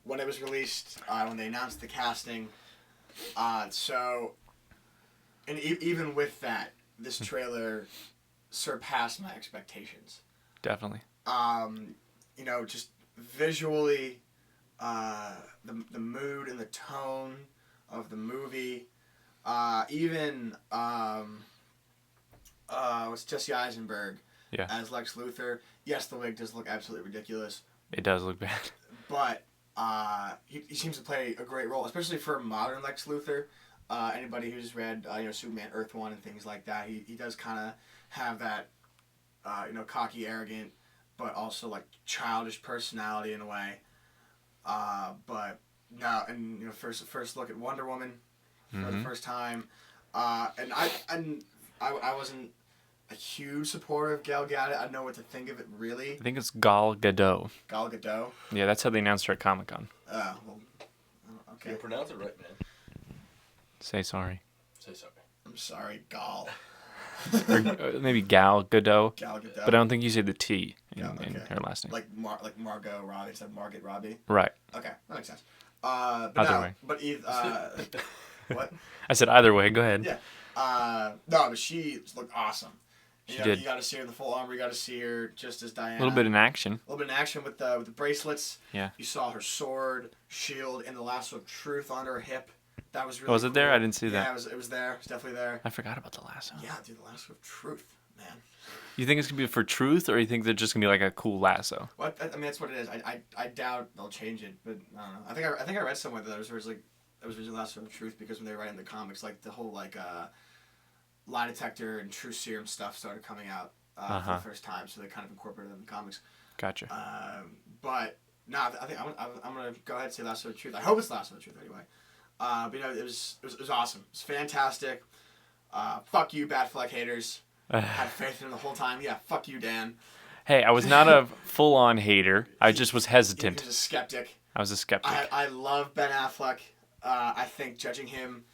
when it was released, when they announced the casting. And even with that, this trailer surpassed my expectations. Definitely. Just visually, the mood and the tone of the movie, even was Jesse Eisenberg as Lex Luthor. Yes, the wig does look absolutely ridiculous. It does look bad. But he seems to play a great role, especially for modern Lex Luthor. Anybody who's read Superman Earth 1 and things like that, he does kind of have that cocky, arrogant, but also like childish personality in a way. But no, and first look at Wonder Woman for the first time, and I wasn't a huge supporter of Gal Gadot. I didn't know what to think of it really. I think it's Gal Gadot. Gal Gadot. Yeah, that's how they announced her at Comic-Con. Well, okay. You pronounce it right, man. Say sorry. Say sorry. I'm sorry, Gal. Or maybe Gal Gadot. Gal Gadot. But I don't think you say the T in okay. her last name. Like Margot Robbie instead of Margaret Robbie. Right. Okay, that makes sense. But Either no, way. But what? I said either way. Go ahead. Yeah. No, but she looked awesome. She did. You got to see her in the full armor. You got to see her just as Diana. A little bit in action. A little bit in action with the bracelets. Yeah. You saw her sword, shield, and the lasso of truth on her hip. That was really Was it cool. there? I didn't see that. Yeah, it was there. It was definitely there. I forgot about the lasso. Yeah, dude, the lasso of truth, man. You think it's going to be for truth, or you think they're just going to be like a cool lasso? Well, I mean, that's what it is. I doubt they'll change it, but I don't know. I think I read somewhere that it was originally lasso of truth because when they were writing the comics, like the whole lie detector and true serum stuff started coming out for the first time, so they kind of incorporated it in the comics. Gotcha. But no, I think I'm gonna go ahead and say lasso of truth. I hope it's lasso of truth anyway. But it was awesome. It was fantastic. Fuck you, Batfleck haters. Had faith in him the whole time. Yeah, fuck you, Dan. Hey, I was not a full-on hater. I just was hesitant. He was a skeptic. I was a skeptic. I love Ben Affleck. I think judging him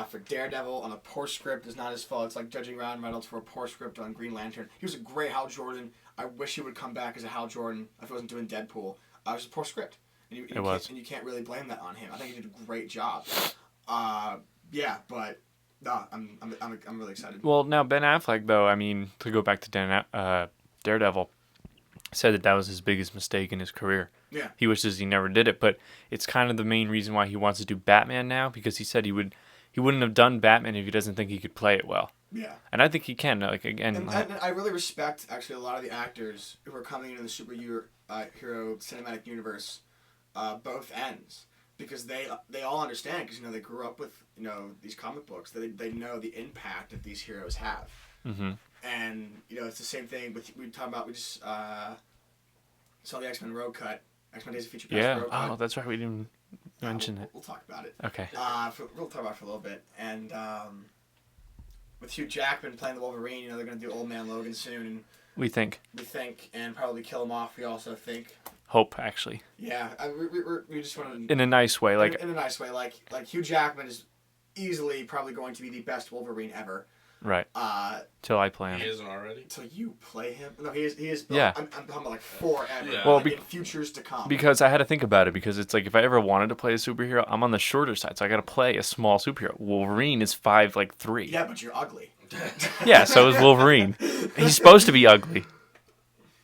for Daredevil on a poor script is not his fault. It's like judging Ryan Reynolds for a poor script on Green Lantern. He was a great Hal Jordan. I wish he would come back as a Hal Jordan if he wasn't doing Deadpool. It was a poor script. And you can't really blame that on him. I think he did a great job. Yeah, but no, I'm really excited. Well, now Ben Affleck, though, I mean, to go back to Daredevil, said that was his biggest mistake in his career. Yeah. He wishes he never did it, but it's kind of the main reason why he wants to do Batman now, because he said he wouldn't have done Batman if he doesn't think he could play it well. Yeah. And I think he can. And I really respect actually a lot of the actors who are coming into the superhero cinematic universe, both ends. because they all understand, because they grew up with these comic books. They know the impact that these heroes have. Mm-hmm. And it's the same thing with we just saw the X-Men Road Cut, X-Men Days of Future Past Yeah. Road Cut. Oh, that's right. We didn't mention it. We'll talk about it. Okay. We'll talk about it for a little bit. And with Hugh Jackman playing the Wolverine, they're going to do Old Man Logan soon, and We think. and probably kill him off. We also think. Hope, actually. Yeah, we just want to. In a nice way. Like, in a nice way, like Hugh Jackman is easily probably going to be the best Wolverine ever. right. Till I play He him. isn't already. Till you play him? No, he is. Yeah. I'm talking about like forever. Yeah. Well, Like, in futures to come. Because I had to think about it, because it's like if I ever wanted to play a superhero, I'm on the shorter side, so I got to play a small superhero. Wolverine is 5'3". Yeah, but you're ugly. Yeah, so is Wolverine. He's supposed to be ugly.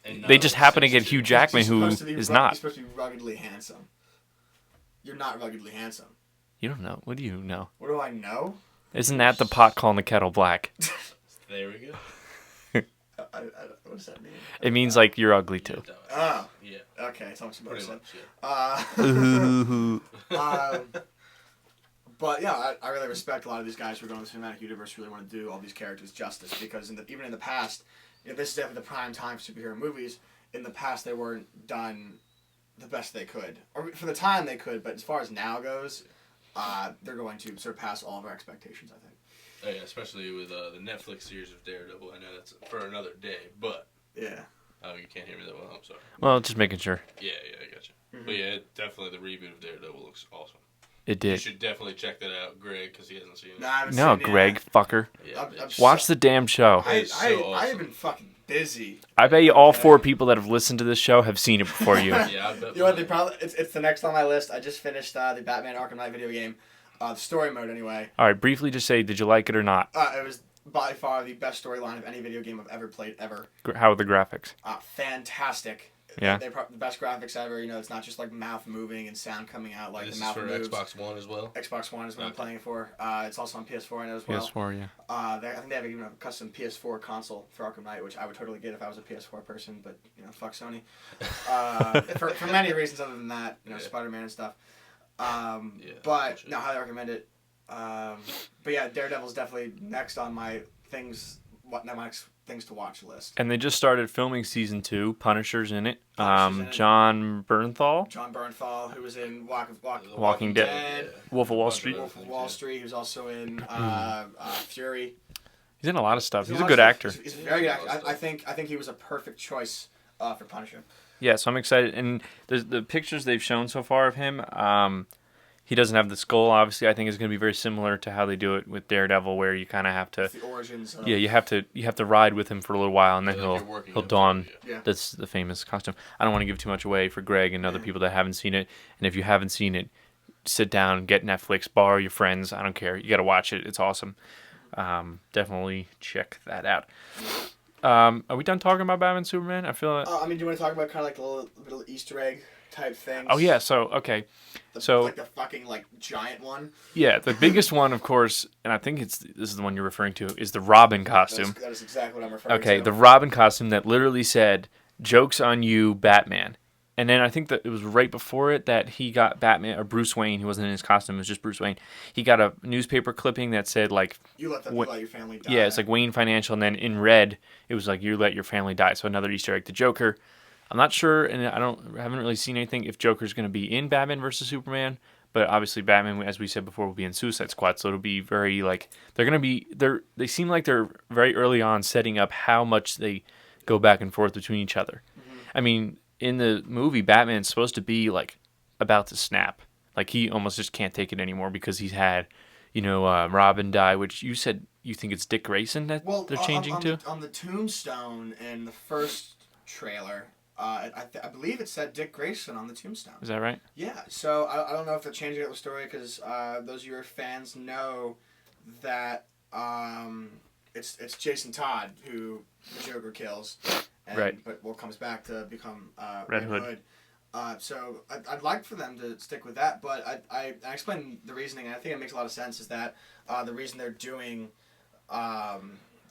And They just happen to get Hugh Jackman, He's who supposed to be is He's not. supposed to be ruggedly handsome. You're not ruggedly handsome. You don't know. What do you know? What do I know? Isn't that the pot calling the kettle black? There we go. What does that mean? It means like you're ugly too. Oh, Yeah. okay. It's almost Pretty about much. Yeah. But yeah, I really respect a lot of these guys who are going to the cinematic universe. Really want to do all these characters justice, because even in the past, this is definitely the prime time for superhero movies. In the past, they weren't done the best they could, or for the time they could. But as far as now goes, they're going to surpass all of our expectations, I think. Oh, yeah, especially with the Netflix series of Daredevil. I know that's for another day, but Yeah. oh, you can't hear me that well. I'm sorry. Well, just making sure. Yeah, I got you. But yeah, definitely the reboot of Daredevil looks awesome. It You did. should definitely check that out, Greg, because he hasn't seen it. No, I haven't No, seen it Greg, yet. fucker. Yeah, I'm Watch the damn show. It's so I awesome. have been fucking busy. I bet you all 4 people that have listened to this show have seen it before you. Yeah, I bet. You know what? They probably it's the next on my list. I just finished the Batman Arkham Knight video game, the story mode anyway. All right, briefly just say, did you like it or not? It was by far the best storyline of any video game I've ever played ever. How are the graphics? Fantastic. Yeah. They're the best graphics ever. It's not just like mouth moving and sound coming out like This the is mouth for moves. Xbox One as well. Xbox One is what I'm Okay. playing it for. It's also on PS4 I know as well. PS4, yeah. I think they have even a custom PS4 console for Arkham Knight, which I would totally get if I was a PS4 person, but fuck Sony. For many reasons other than that, Yeah. Spider-Man and stuff. Yeah, But bullshit. no, highly recommend it. But yeah, Daredevil's definitely next on my things to watch list. And they just started filming season 2. Punisher's in it. Punisher's in it. John Bernthal, John Bernthal, who was in Walking Dead. Wolf of Wall Street. Wolf of Wall Street, who's also in Fury. He's in a lot of stuff. He's a lot good of actor. stuff. He's a very good actor. I think he was a perfect choice for Punisher. Yeah, so I'm excited. And the pictures they've shown so far of him, he doesn't have the skull, obviously. I think it's going to be very similar to how they do it with Daredevil, where you kind of have to... The origins. Of, Yeah, you have to ride with him for a little while, and then Yeah, like you're working he'll up don... to it, Yeah. That's the famous costume. I don't want to give too much away for Greg and other people that haven't seen it. And if you haven't seen it, sit down, get Netflix, borrow your friends. I don't care. You got to watch it. It's awesome. Definitely check that out. Are we done talking about Batman Superman? I feel like... do you want to talk about kind of like the little Easter egg type things? Oh, yeah. So, okay. Like the fucking giant one. Yeah, the biggest one, of course, and I think this is the one you're referring to, is the Robin costume. That is exactly what I'm referring to. Okay, the Robin costume that literally said, "Joke's on you, Batman." And then I think that it was right before it that he got Batman, or Bruce Wayne, he wasn't in his costume, it was just Bruce Wayne. He got a newspaper clipping that said, like... You let your family die. Yeah, it's like Wayne Financial, and then in red, it was like, "You let your family die." So another Easter egg to Joker. I'm not sure, and I haven't really seen anything if Joker's going to be in Batman versus Superman. But obviously, Batman, as we said before, will be in Suicide Squad, so it'll be very they seem like they're very early on setting up how much they go back and forth between each other. Mm-hmm. I mean, in the movie, Batman's supposed to be like about to snap, like he almost just can't take it anymore because he's had, Robin die, which you said you think it's Dick Grayson that they're changing to. On the tombstone in the first trailer. I believe it said Dick Grayson on the tombstone. Is that right? Yeah, so I don't know if they're changing up the story because those of your fans know that it's Jason Todd who the Joker kills, Right. But comes back to become Red Hood. So I'd like for them to stick with that, but I explained the reasoning, and I think it makes a lot of sense, is that the reason they're doing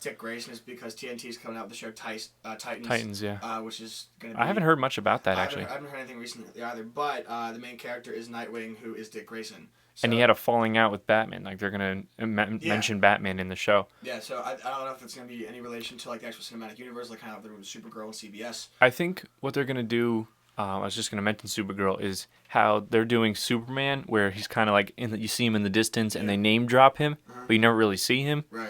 Dick Grayson is because TNT is coming out with the show Titans. Titans, yeah. Which is going to be... I haven't heard much about that, actually. I haven't heard anything recently either, but the main character is Nightwing, who is Dick Grayson. So, And he had a falling out with Batman. Like, they're going to mention Batman in the show. Yeah, so I don't know if it's going to be any relation to, like, the actual cinematic universe, like kind of they're doing Supergirl and CBS. I think what they're going to do, I was just going to mention Supergirl, is how they're doing Superman, where he's kind of like, you see him in the distance and they name drop him, but you never really see him. Right.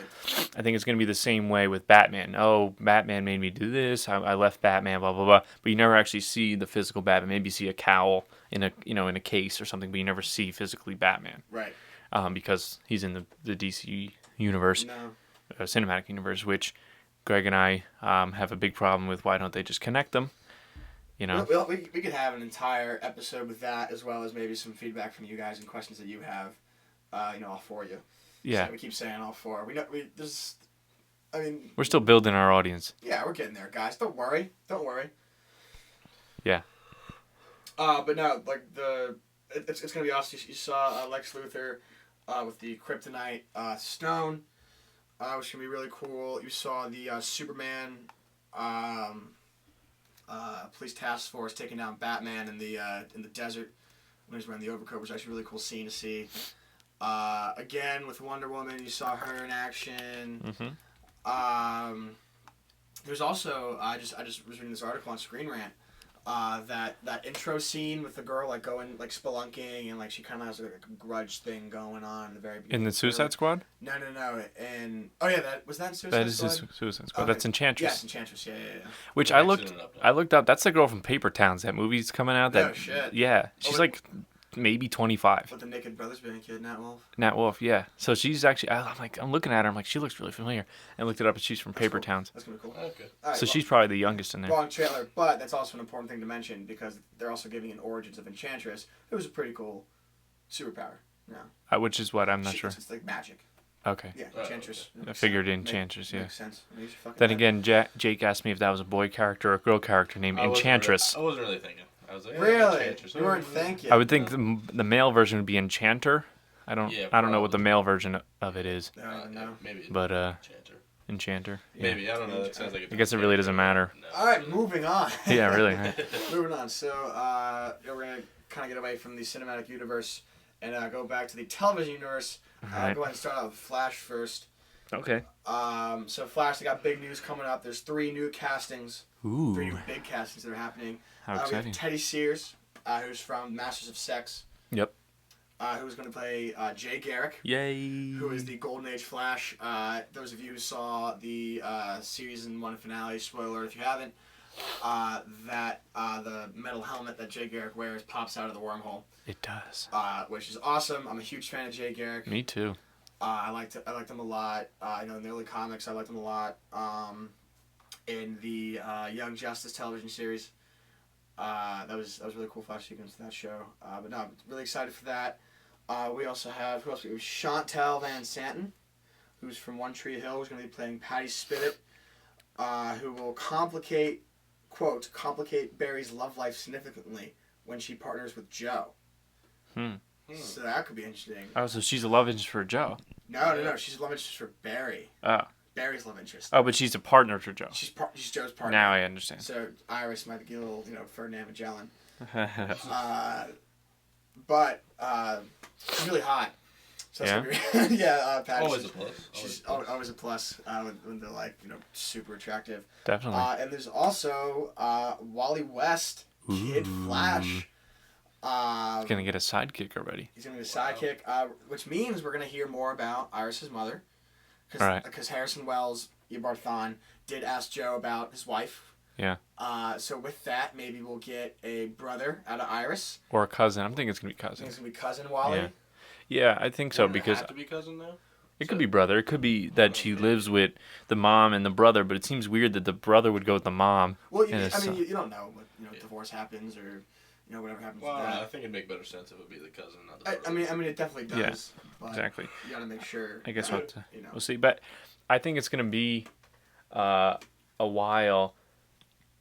I think it's going to be the same way with Batman. Oh, Batman made me do this. I left Batman, blah, blah, blah. But you never actually see the physical Batman. Maybe you see a cowl in a case or something, but you never see physically Batman. Right. Because he's in the DC universe, No. Cinematic universe, which Greg and I have a big problem with. Why don't they just connect them? You know? Well, we could have an entire episode with that, as well as maybe some feedback from you guys and questions that you have, all for you. Yeah. So we keep saying all four. We're still building our audience. Yeah, we're getting there, guys. Don't worry. Yeah. But no, like it's gonna be awesome. You saw Lex Luthor with the Kryptonite stone, which is gonna be really cool. You saw the Superman police task force taking down Batman in the desert when he's wearing the overcoat, which is actually a really cool scene to see. Again with Wonder Woman, you saw her in action. Mm-hmm. There's also I just was reading this article on Screen Rant. That intro scene with the girl like going like spelunking and like she kind of has like a grudge thing going on in the very beginning. In the Suicide Squad? No. And that was that Suicide That Squad? is Suicide Squad. Okay. That's Enchantress. Yes, Enchantress. Yeah. Which Yeah, I I've looked seen it up now. I looked up. That's the girl from Paper Towns. That movie's coming out. Oh, shit. Yeah, she's Oh, like maybe 25. With the Naked Brothers being a kid, Nat Wolf. Nat Wolf, yeah. So she's actually, I'm looking at her. I'm like, she looks really familiar. And looked it up, and she's from Paper Cool. Towns. That's gonna be cool. Okay. All right, So she's probably the youngest in there. wrong trailer, but that's also an important thing to mention because they're also giving an origins of Enchantress. It was a pretty cool superpower. Yeah. Which is what I'm not sure. It's like magic. Okay. Yeah, Oh, Enchantress. I figured Enchantress, yeah. Makes sense. I mean, she's fucking Then mad. again, Jake asked me if that was a boy character or a girl character named Enchantress. I wasn't really thinking. I was like, Really? Enchantress. You weren't thinking. I would think the male version would be Enchanter. I don't know what the probably. male version of it is, No. Maybe. but Enchanter. Enchanter. Yeah. Maybe I don't know. That sounds like. I guess it really doesn't matter. No. All right, moving on. Yeah, really. Right? Moving on. So we're gonna kind of get away from the cinematic universe and go back to the television universe. Alright. Go ahead and start out with Flash first. Okay. So Flash, they got big news coming up. There's 3 new castings. 3 Ooh, new big castings that are happening. how We have exciting. Teddy Sears, who's from Masters of Sex. Yep. Who's going to play Jay Garrick, Yay. who is the Golden Age Flash. Those of you who saw the season 1 finale, spoiler if you haven't, the metal helmet that Jay Garrick wears pops out of the wormhole, It does. which is awesome. I'm a huge fan of Jay Garrick. Me too. I liked him a lot. In the early comics, I liked him a lot. In the Young Justice television series, that was a really cool flash sequence in that show. But no, I'm really excited for that. We also have who else? We have Chantel Van Santen, who's from One Tree Hill, who's going to be playing Patty Spivot, who will complicate Barry's love life significantly when she partners with Joe. So that could be interesting. Oh, so she's a love interest for Joe. No. She's love interest for Barry. Oh. Barry's love interest. Oh, but she's a partner for Joe. She's Joe's partner. Now I understand. So Iris might get a little, Ferdinand Magellan. But she's really hot. So that's gonna be, Patty. Always a plus. She's always a plus when they're super attractive. Definitely. And there's also Wally West, Kid Flash. He's gonna get a sidekick already. He's gonna be a sidekick, which means we're gonna hear more about Iris's mother, Right. because Harrison Wells, Eobard Thawne, did ask Joe about his wife. Yeah. So with that, maybe we'll get a brother out of Iris. Or a cousin. I'm thinking it's gonna be I think cousin. it's gonna be cousin Wally. Yeah. Yeah, I think so Doesn't it because have to be cousin now. it could be brother. It could be that she lives with the mom and the brother, but it seems weird that the brother would go with the mom. Well, and his son. you don't know what divorce happens or whatever happens Well, with I that. think it'd make better sense if it would be the cousin, not the I brother. mean, it definitely does. Yeah, but Exactly. You gotta make sure. I guess that, we'll see. But I think it's gonna be a while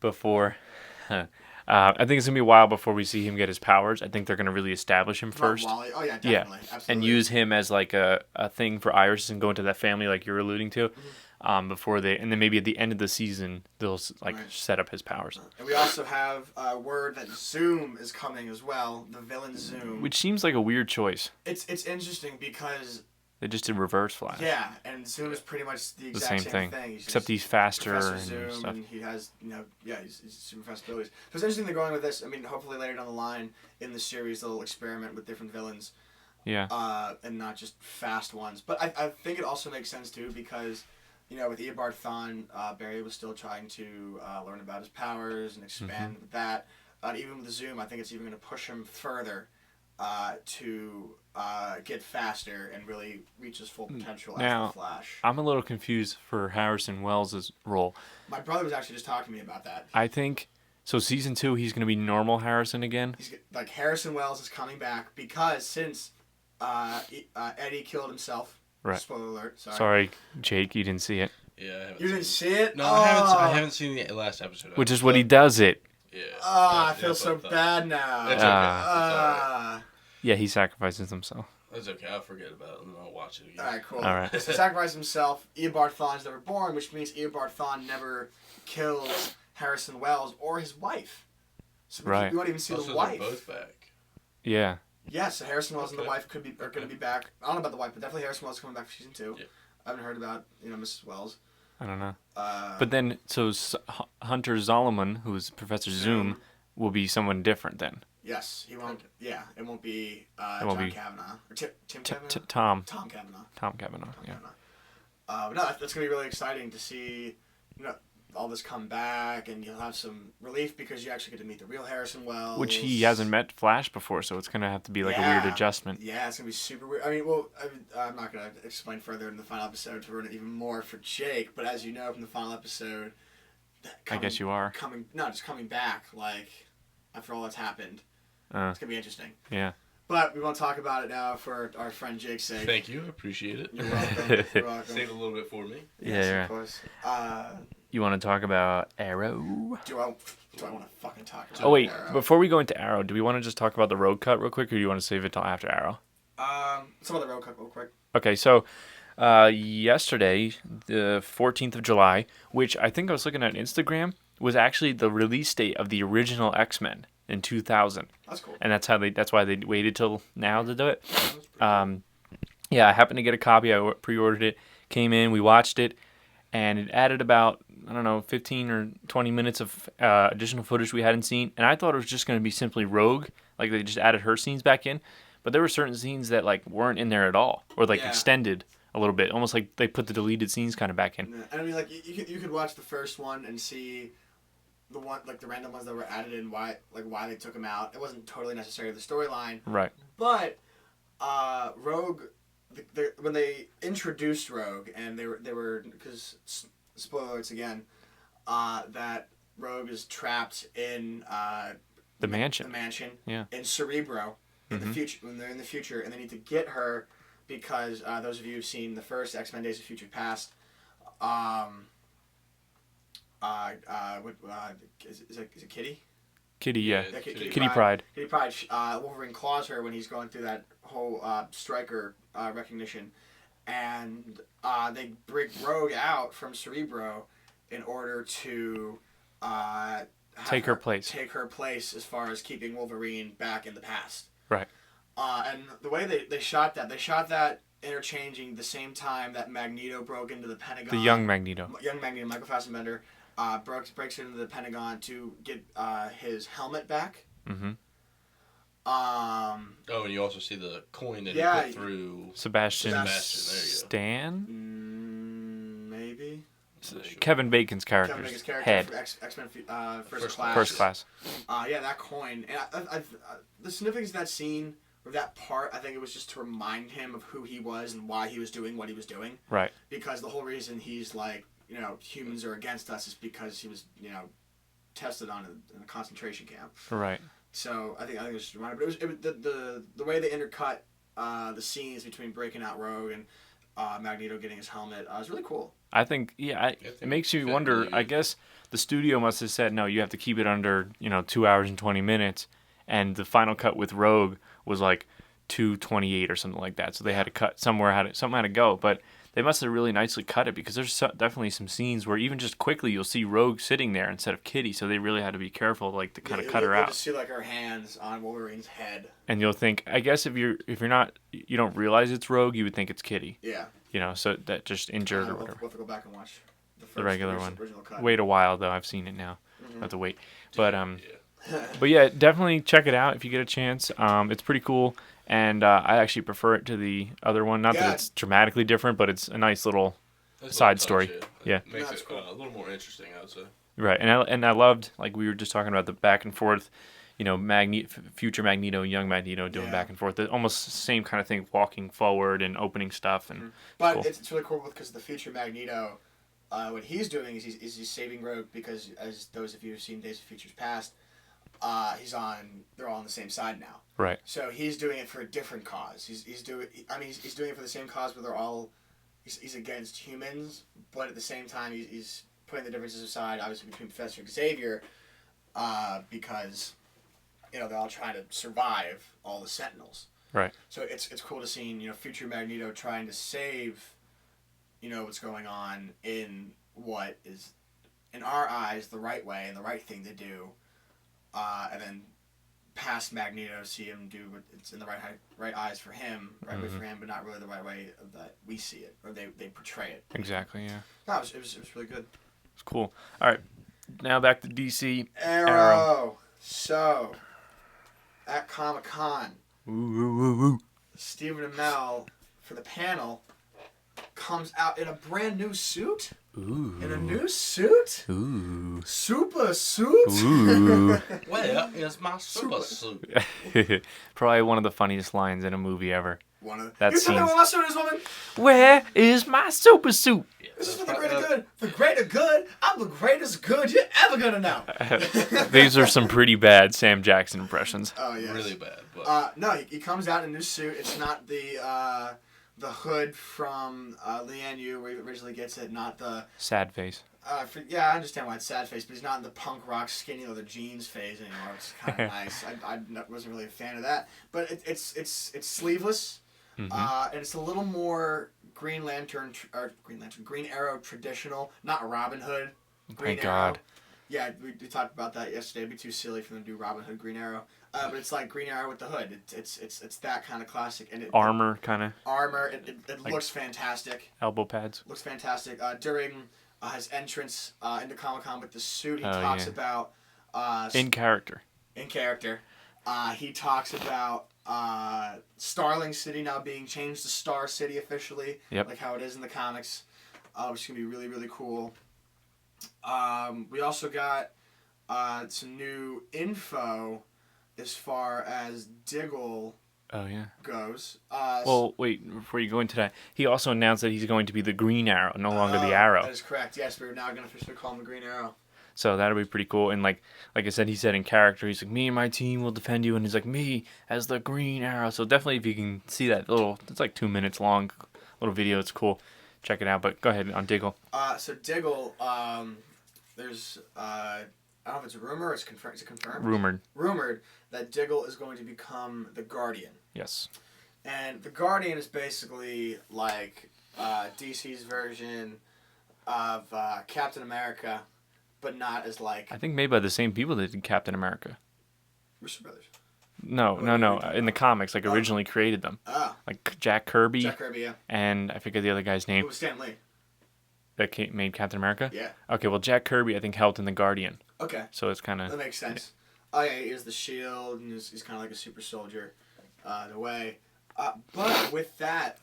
before. I think it's gonna be a while before we see him get his powers. I think they're gonna really establish him first. Wally. Oh yeah, Yeah. definitely. Absolutely. And use him as like a thing for Iris and go into that family like you're alluding to, before they, and then maybe at the end of the season they'll like Right. set up his powers, And we also have word that Zoom is coming as well. The villain Zoom. which seems like a weird choice. It's interesting because They just did Reverse Flash, yeah, and Zoom is pretty much the the exact same thing, He's except just he's faster Professor and Zoom, stuff. and he has he's super fast abilities. So it's interesting they're going with this. I mean, hopefully later down the line in the series they'll experiment with different villains. Yeah. And not just fast ones. But I think it also makes sense too because, with Eobard Thawne, Barry was still trying to learn about his powers and expand with that. Even with the Zoom, I think it's even going to push him further to get faster and really reach his full potential as Now, the Flash. I'm a little confused for Harrison Wells' role. My brother was actually just talking to me about that. I think so. Season 2, he's gonna be normal Harrison again. He's like Harrison Wells is coming back because since Eddie killed himself. Right. Spoiler alert. Sorry, Jake, you didn't see it. Yeah, I haven't You seen didn't see it? No, Oh. I haven't seen the last episode. Which is what he does it. Yeah. I Yeah, feel that's what so I thought. bad now. It's okay. Ah. It's alright. Yeah, he sacrifices himself. That's okay. I'll forget about it and I'll watch it again. Alright, cool. All right. So sacrificed himself. Eobard Thawne's never born, which means Eobard Thawne never kills Harrison Wells or his wife. So Right. we won't even see Also, the they're wife. both back. Yeah. Yeah, so Harrison Wells and the Okay. wife are going to be back. I don't know about the wife, but definitely Harrison Wells is coming back for season 2. Yeah. I haven't heard about Mrs. Wells. I don't know. Uh, But then, so Hunter Zolomon, who's Professor Zoom, will be someone different then. yes, he won't. Yeah, it won't be It won't John be- Kavanaugh or Tim Kavanaugh. Tom Tom Kavanaugh. Kavanaugh. Yeah. But no, that's gonna be really exciting to see, all this come back, and you'll have some relief because you actually get to meet the real Harrison Wells, Which he hasn't met Flash before, so it's gonna have to be like a weird Yeah. adjustment. Yeah, it's gonna be super weird. I mean, well, I'm not gonna explain further in the final episode to ruin it even more for Jake. But as you know from the final episode, I guess you are. just coming back like after all that's happened. Uh, It's gonna be interesting. yeah. But we won't talk about it now for our friend Jake's sake. Thank you. I appreciate it. You're welcome. You're welcome. Saved a little bit for me. Yes, Yeah, of course. You want to talk about Arrow? Do I want to fucking talk about Oh wait, Arrow? before we go into Arrow, do we want to just talk about the road cut real quick, or do you want to save it till after Arrow? Some of the road cut real quick. Okay, so yesterday, the 14th of July, which I think I was looking at Instagram, was actually the release date of the original X-Men in 2000, That's cool. and that's why they waited till now to do it. Yeah, I happened to get a copy. I pre-ordered it, came in, we watched it, and it added about, I don't know, 15 or 20 minutes of additional footage we hadn't seen, and I thought it was just going to be simply Rogue, like they just added her scenes back in, but there were certain scenes that like weren't in there at all, or like Yeah. extended a little bit, almost like they put the deleted scenes kind of back in. Yeah, and I mean, like you could watch the first one and see the random ones that were added in, why they took them out. It wasn't totally necessary to the storyline, Right. but Rogue, when they introduced Rogue, and they were because spoiler alerts again, that Rogue is trapped in The mansion. the mansion Yeah. in Cerebro in the Mhm. future, when they're in the future, and they need to get her because those of you who've seen the first X-Men Days of Future Past, is it Kitty? Kitty, yeah. Yeah, Kitty Pryde. Kitty Pryde. Wolverine claws her when he's going through that whole Stryker recognition, and they bring Rogue out from Cerebro in order to have Take her place. Take her place as far as keeping Wolverine back in the past. Right. And the way they shot that interchanging the same time that Magneto broke into the Pentagon. The young Magneto. Young Magneto, Michael Fassbender, breaks into the Pentagon to get his helmet back. Mm-hmm. Oh, and you also see the coin that Yeah, he put through. Sebastian Sebastian, there you go. Stan? Maybe. Kevin Bacon's Kevin character's Bacon's character head. for X-Men First First Class. First class. Yeah, that coin. And the significance of that scene, or that part, I think it was just to remind him of who he was and why he was doing what he was doing. Right. Because the whole reason he's like, humans are against us is because he was, tested on in a concentration camp. Right. So I think it was just a reminder. But it was the way they intercut the scenes between breaking out Rogue and Magneto getting his helmet. It was really cool. I think, it makes you wonder. I guess the studio must have said, no, you have to keep it under, 2 hours and 20 minutes. And the final cut with Rogue was like 2:28 or something like that. So they had to cut somewhere, something had to go. But they must have really nicely cut it because there's definitely some scenes where even just quickly you'll see Rogue sitting there instead of Kitty. So they really had to be careful, like to kind of cut her You'll out. just see like her hands on Wolverine's head. And you'll think, I guess if you're not, you don't realize it's Rogue, you would think it's Kitty. Yeah. So that just injured or We'll whatever. have to go back and watch The regular one. Original cut. Wait a while though. I've seen it now. I have to wait. But Yeah. but yeah, definitely check it out if you get a chance. It's pretty cool, and I actually prefer it to the other one. Not Yeah. that it's dramatically different, but it's a nice little That's a side little story. touch, Yeah. Makes That's it cool. a little more interesting, I would say. right. And I loved, like we were just talking about, the back and forth. Future Magneto, young Magneto doing Yeah. back and forth. The almost same kind of thing, walking forward and opening stuff, and But cool. it's really cool because the future Magneto, what he's doing is he's saving Rogue because, as those of you who've seen Days of Futures Past, they're all on the same side now. right. So he's doing it for a different cause. He's doing it for the same cause, but he's against humans, but at the same time he's putting the differences aside, obviously between Professor Xavier, because they're all trying to survive all the Sentinels. Right. So it's cool to see future Magneto trying to save what's going on in what is in our eyes the right way and the right thing to do, and then past Magneto see him do what it's in the right eyes for him, right way for him, but not really the right way that we see it or they portray it. Exactly. Yeah. No, it was really good. It's cool. All right. Now back to DC. Arrow. So at Comic-Con, Ooh, ooh, ooh, ooh. Stephen Amell for the panel comes out in a brand new suit. Ooh. In a new suit? Ooh. Super suit? Ooh. Where is my super suit? Probably one of the funniest lines in a movie ever. One of That you tell me scene's- what my suit is, woman? Where is my super suit? This is for the greater good. The greater good? I'm the greatest good you're ever gonna know. These are some pretty bad Sam Jackson impressions. Oh, yes. Really bad. But No, he comes out in a new suit. It's not the hood from Lian Yu where he originally gets it, not the... Sad face. I understand why it's sad face, but he's not in the punk rock skinny leather jeans phase anymore, which is kind of nice. I wasn't really a fan of that, but it's sleeveless, and it's a little more Green Arrow traditional, not Robin Hood. Green Thank Arrow. God. Yeah, we talked about that yesterday. It'd be too silly for them to do Robin Hood Green Arrow, but it's like Green Arrow with the hood. It's that kind of classic and Armor, kind of. armor. It Like- looks fantastic. Elbow pads. Looks fantastic. During his entrance into Comic-Con with the suit, he Oh, talks yeah. about In character. in character. He talks about Starling City now being changed to Star City officially, Yep. like how it is in the comics, which is gonna be really really cool. We also got some new info as far as Diggle Oh, yeah. goes. Well, wait, before you go into that, he also announced that he's going to be the Green Arrow, no longer the Arrow. That is correct. Yes, we're now gonna officially call him the Green Arrow. So that'll be pretty cool. And like I said, he said in character, he's like, me and my team will defend you. And he's like, me as the Green Arrow. So definitely if you can see that it's like 2 minutes long little video, it's cool. Check it out. But go ahead on Diggle. So Diggle, there's I don't know if it's a rumor or it's confirmed. Is it confirmed? Rumored. That Diggle is going to become the Guardian. Yes. And the Guardian is basically like DC's version of Captain America, but not as like I think made by the same people that did Captain America. Russo Brothers. No. In the comics, like originally created them. Ah, Like Jack Kirby Jack Kirby, yeah. and I forget the other guy's It name was Stan Lee. that made Captain America. Yeah. Okay, well Jack Kirby I think helped in the Guardian. Okay, So it's kind that of makes sense. Oh yeah, he has the shield and he's kind of like a super soldier, in a way. But with that,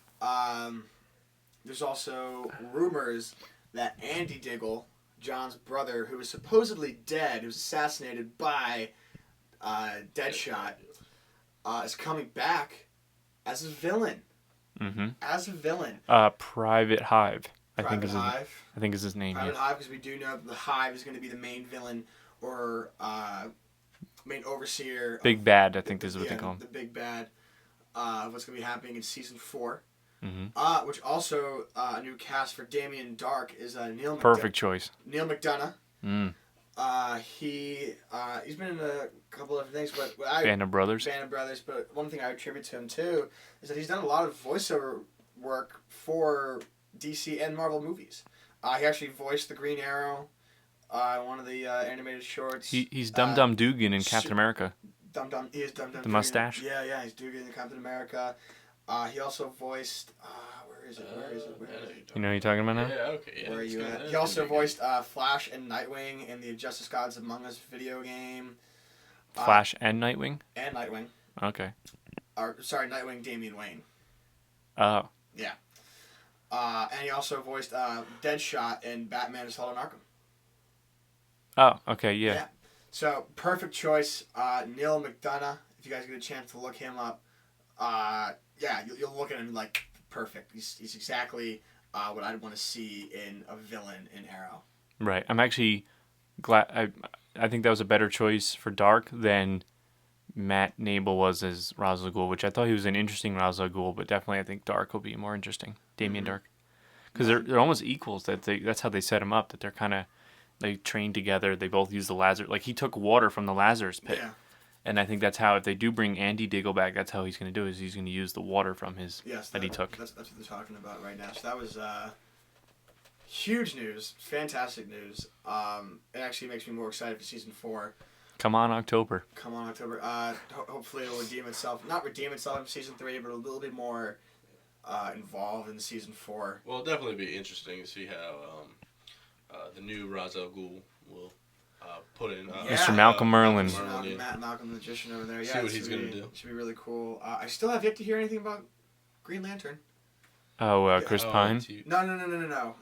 there's also rumors that Andy Diggle, John's brother, who was supposedly dead, who was assassinated by Deadshot, is coming back as a villain. As a villain. Private Hive. I Private think is his, Hive. I think is his name. Private Yeah. Hive, because we do know the Hive is going to be the main villain or main overseer. Big Bad, I think this is what yeah, they call him. the big bad of what's going to be happening in season 4. Which also a new cast for Damien Dark is Neil Perfect choice. Neil McDonough. Mm. He's been in a couple of things, but Band of Brothers. Band of Brothers. But one thing I attribute to him too is that he's done a lot of voiceover work for DC and Marvel movies. He actually voiced the Green Arrow, one of the animated shorts. He's Dum Dum Dugan in Captain America. He is Dum Dum. The mustache. Yeah, he's Dugan in Captain America. He also voiced. Where is it? You know what you're talking about now? Yeah, okay. Yeah, Where are you good. at? That's He also gonna be voiced Flash and Nightwing in the Justice Gods Among Us video game. Flash and Nightwing? And Nightwing. Okay. Nightwing Damian Wayne. Oh. Yeah. And he also voiced Deadshot in Batman Assault on Arkham. Oh, okay, yeah. So, perfect choice. Neil McDonough, if you guys get a chance to look him up, you'll look at him like perfect. He's exactly what I'd want to see in a villain in Arrow. Right. I'm actually glad. I think that was a better choice for Dark than Matt Nable was as Ra's al Ghul, which I thought he was an interesting Ra's al Ghul, but definitely I think Dark will be more interesting. Damien Dark. Because they're almost equals. That's how they set him up, that they're kind of, they train together. They both use the Lazarus. Like, he took water from the Lazarus pit. Yeah. And I think that's how, if they do bring Andy Diggle back, that's how he's going to do it, is he's going to use the water from his, that he took. That's what they're talking about right now. So that was huge news. Fantastic news. It actually makes me more excited for season 4. Come on, October. Come on, October. Hopefully it'll not redeem itself in season 3, but a little bit more involved in season 4. Well, it'll definitely be interesting to see how the new Ra's al Ghul will put in Mr. Malcolm Merlin. Malcolm the Magician over there. Yeah, see what he's going to do. Should be really cool. I still have yet to hear anything about Green Lantern. Oh, Chris Pine? No.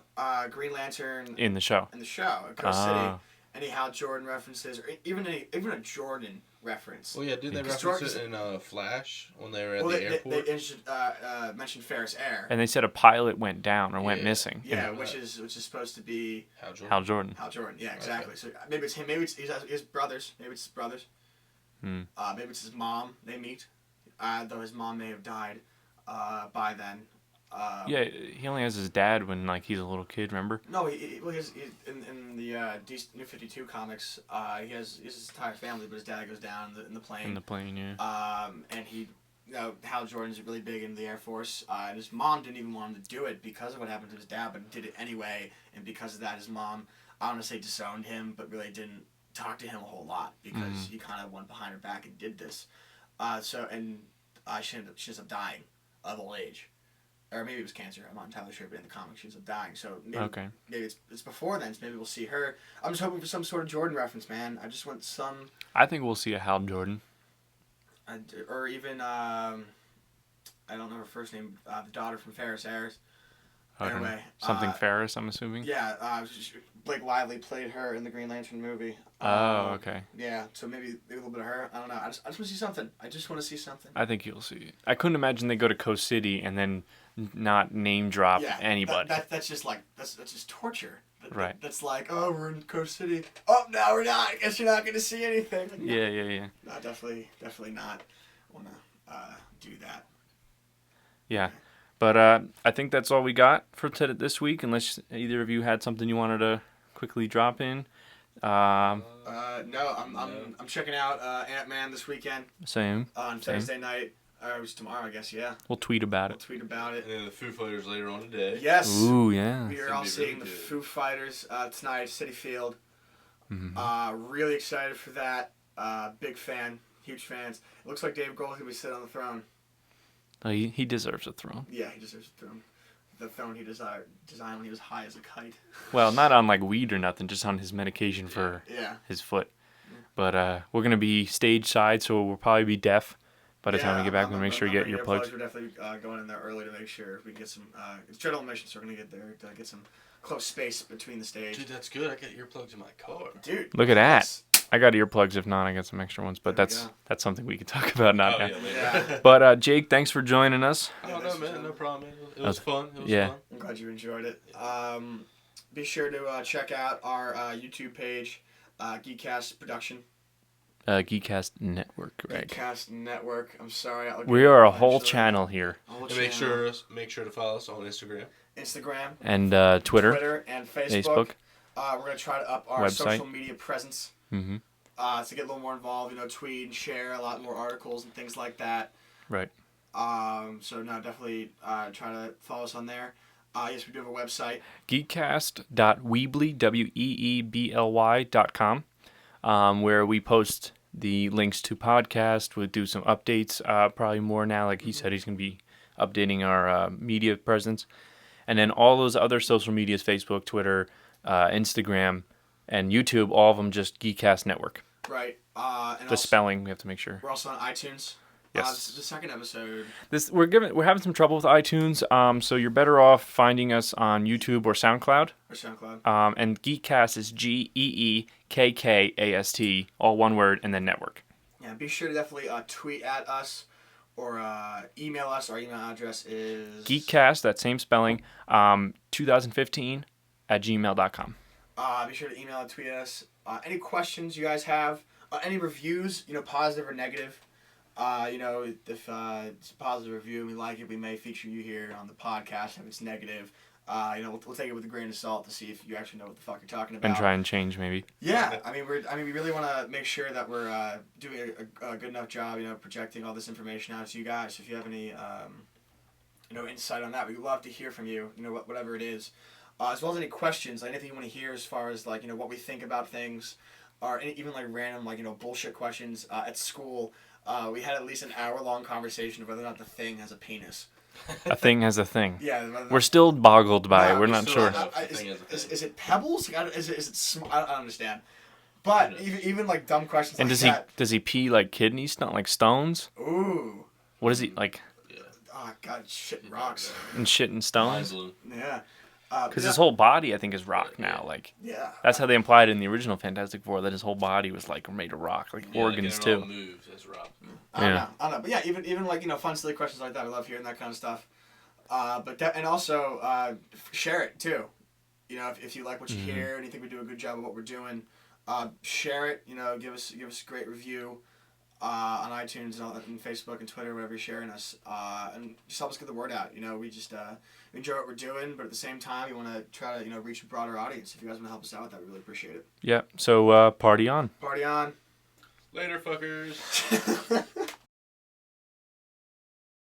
Green Lantern In the show. In the show, at Coast City. Any Hal Jordan references, or even a Jordan reference. Well, yeah, did they reference it in Flash when they were at the airport? They mentioned Ferris Air. And they said a pilot went down or went missing. Yeah, which is supposed to be Hal Jordan. Hal Jordan, yeah, exactly. Okay. So maybe it's him. Maybe it's his brothers. Maybe it's his brothers. Maybe it's his mom. They meet, though his mom may have died by then. Yeah, he only has his dad when he's a little kid. Remember? No, he in the New 52 comics, he has his entire family, but his dad goes down in the plane. In the plane, yeah. And Hal Jordan's really big in the Air Force, and his mom didn't even want him to do it because of what happened to his dad, but did it anyway. And because of that, his mom, I don't want to say disowned him, but really didn't talk to him a whole lot because he kind of went behind her back and did this. She ends up dying of old age. Or maybe it was cancer. I'm not entirely sure, but in the comics she ends up dying. So maybe it's before then. So maybe we'll see her. I'm just hoping for some sort of Jordan reference, man. I just want some. I think we'll see a Hal Jordan. Or even I don't know her first name. The daughter from Ferris Ayers. Anyway, something Ferris, I'm assuming. Yeah, Blake Lively played her in the Green Lantern movie. Oh, okay. Yeah, so maybe a little bit of her. I don't know. I just want to see something. I just want to see something. I think you'll see it. I couldn't imagine they go to Coast City and then not name drop anybody. That's just that's just torture. Right. That's like, oh, we're in Coast City. Oh, no, we're not. I guess you're not going to see anything. No. Yeah. No, definitely not want to do that. Yeah. But I think that's all we got for this week, unless either of you had something you wanted to quickly drop in. No, I'm checking out Ant-Man this weekend. Same. On Thursday night. Or it was tomorrow, I guess, yeah. We'll tweet about it. And then the Foo Fighters later on today. Yes. Ooh, yeah. We are all seeing the Foo Fighters tonight at Citi Field. Really excited for that. Big fan. Huge fans. It looks like Dave Grohl's going to be sitting on the throne. Oh, he deserves a throne. Yeah, he deserves a throne. The throne he designed when he was high as a kite. Well, not on weed or nothing, just on his medication for his foot. But we're going to be stage side, so we'll probably be deaf by the time we get back. We'll make sure you get your plugs. We're definitely going in there early to make sure we can get some. It's general admission, so we're going to get there to get some close space between the stage. Dude, that's good. I got earplugs in my car. Dude. Look at that. I got earplugs. If not, I got some extra ones. But that's something we can talk about now. Yeah. But Jake, thanks for joining us. No, man, no problem, man. It was fun. It was fun. I'm glad you enjoyed it. Be sure to check out our YouTube page, Geekcast Production. Geekcast Network, Greg. Geekcast Network. I'm sorry. We are a whole channel here. And make sure to follow us on Instagram, and Twitter, and Facebook. Facebook. We're gonna try to up our Website. social media presence. Mm-hmm. To get a little more involved. Tweet and share a lot more articles and things like that. Right. So no, definitely try to follow us on there. Yes, we do have a website. Geekcast.weebly, weebly.com, where we post the links to podcast. We'll do some updates, probably more now. Like he said, he's going to be updating our media presence. And then all those other social medias, Facebook, Twitter, Instagram, and YouTube, all of them just Geekcast Network. Right. And The spelling, we have to make sure. We're also on iTunes. Yes. This is the second episode. We're having some trouble with iTunes, so you're better off finding us on YouTube or SoundCloud. And Geekcast is GeeKkast, all one word, and then network. Yeah, be sure to definitely tweet at us or email us. Our email address is Geekcast, that same spelling, 2015 at gmail.com. Be sure to email and tweet us. Any questions you guys have, any reviews, positive or negative. If it's a positive review and we like it, we may feature you here on the podcast. If it's negative, we'll take it with a grain of salt to see if you actually know what the fuck you're talking about. And try and change, maybe. Yeah, we really want to make sure that we're doing a good enough job, projecting all this information out to you guys. If you have any, insight on that, we'd love to hear from you. Whatever it is, as well as any questions, anything you want to hear as far as what we think about things, or even random bullshit questions at school. We had at least an hour-long conversation of whether or not the thing has a penis. A thing has a thing. Yeah. We're still boggled by it. We're not sure. Is it pebbles? Is it small? I don't understand. But even dumb questions and like that. Does he pee kidneys, not like stones? Ooh. What is he like? Oh God, shit and rocks. And shit and stones? Yeah. Because his whole body, I think, is rock now. Yeah. That's how they implied it in the original Fantastic Four, that his whole body was made of rock, organs too. Moves as rock. I don't know. But yeah, even fun, silly questions like that. I love hearing that kind of stuff. And also share it too. If you like what you hear and you think we do a good job of what we're doing, share it. Give us a great review on iTunes and Facebook and Twitter, wherever you're sharing us, and just help us get the word out. We just we enjoy what we're doing, but at the same time, we want to try to reach a broader audience. If you guys want to help us out with that, we really appreciate it. Yeah. So party on. Party on. Later, fuckers.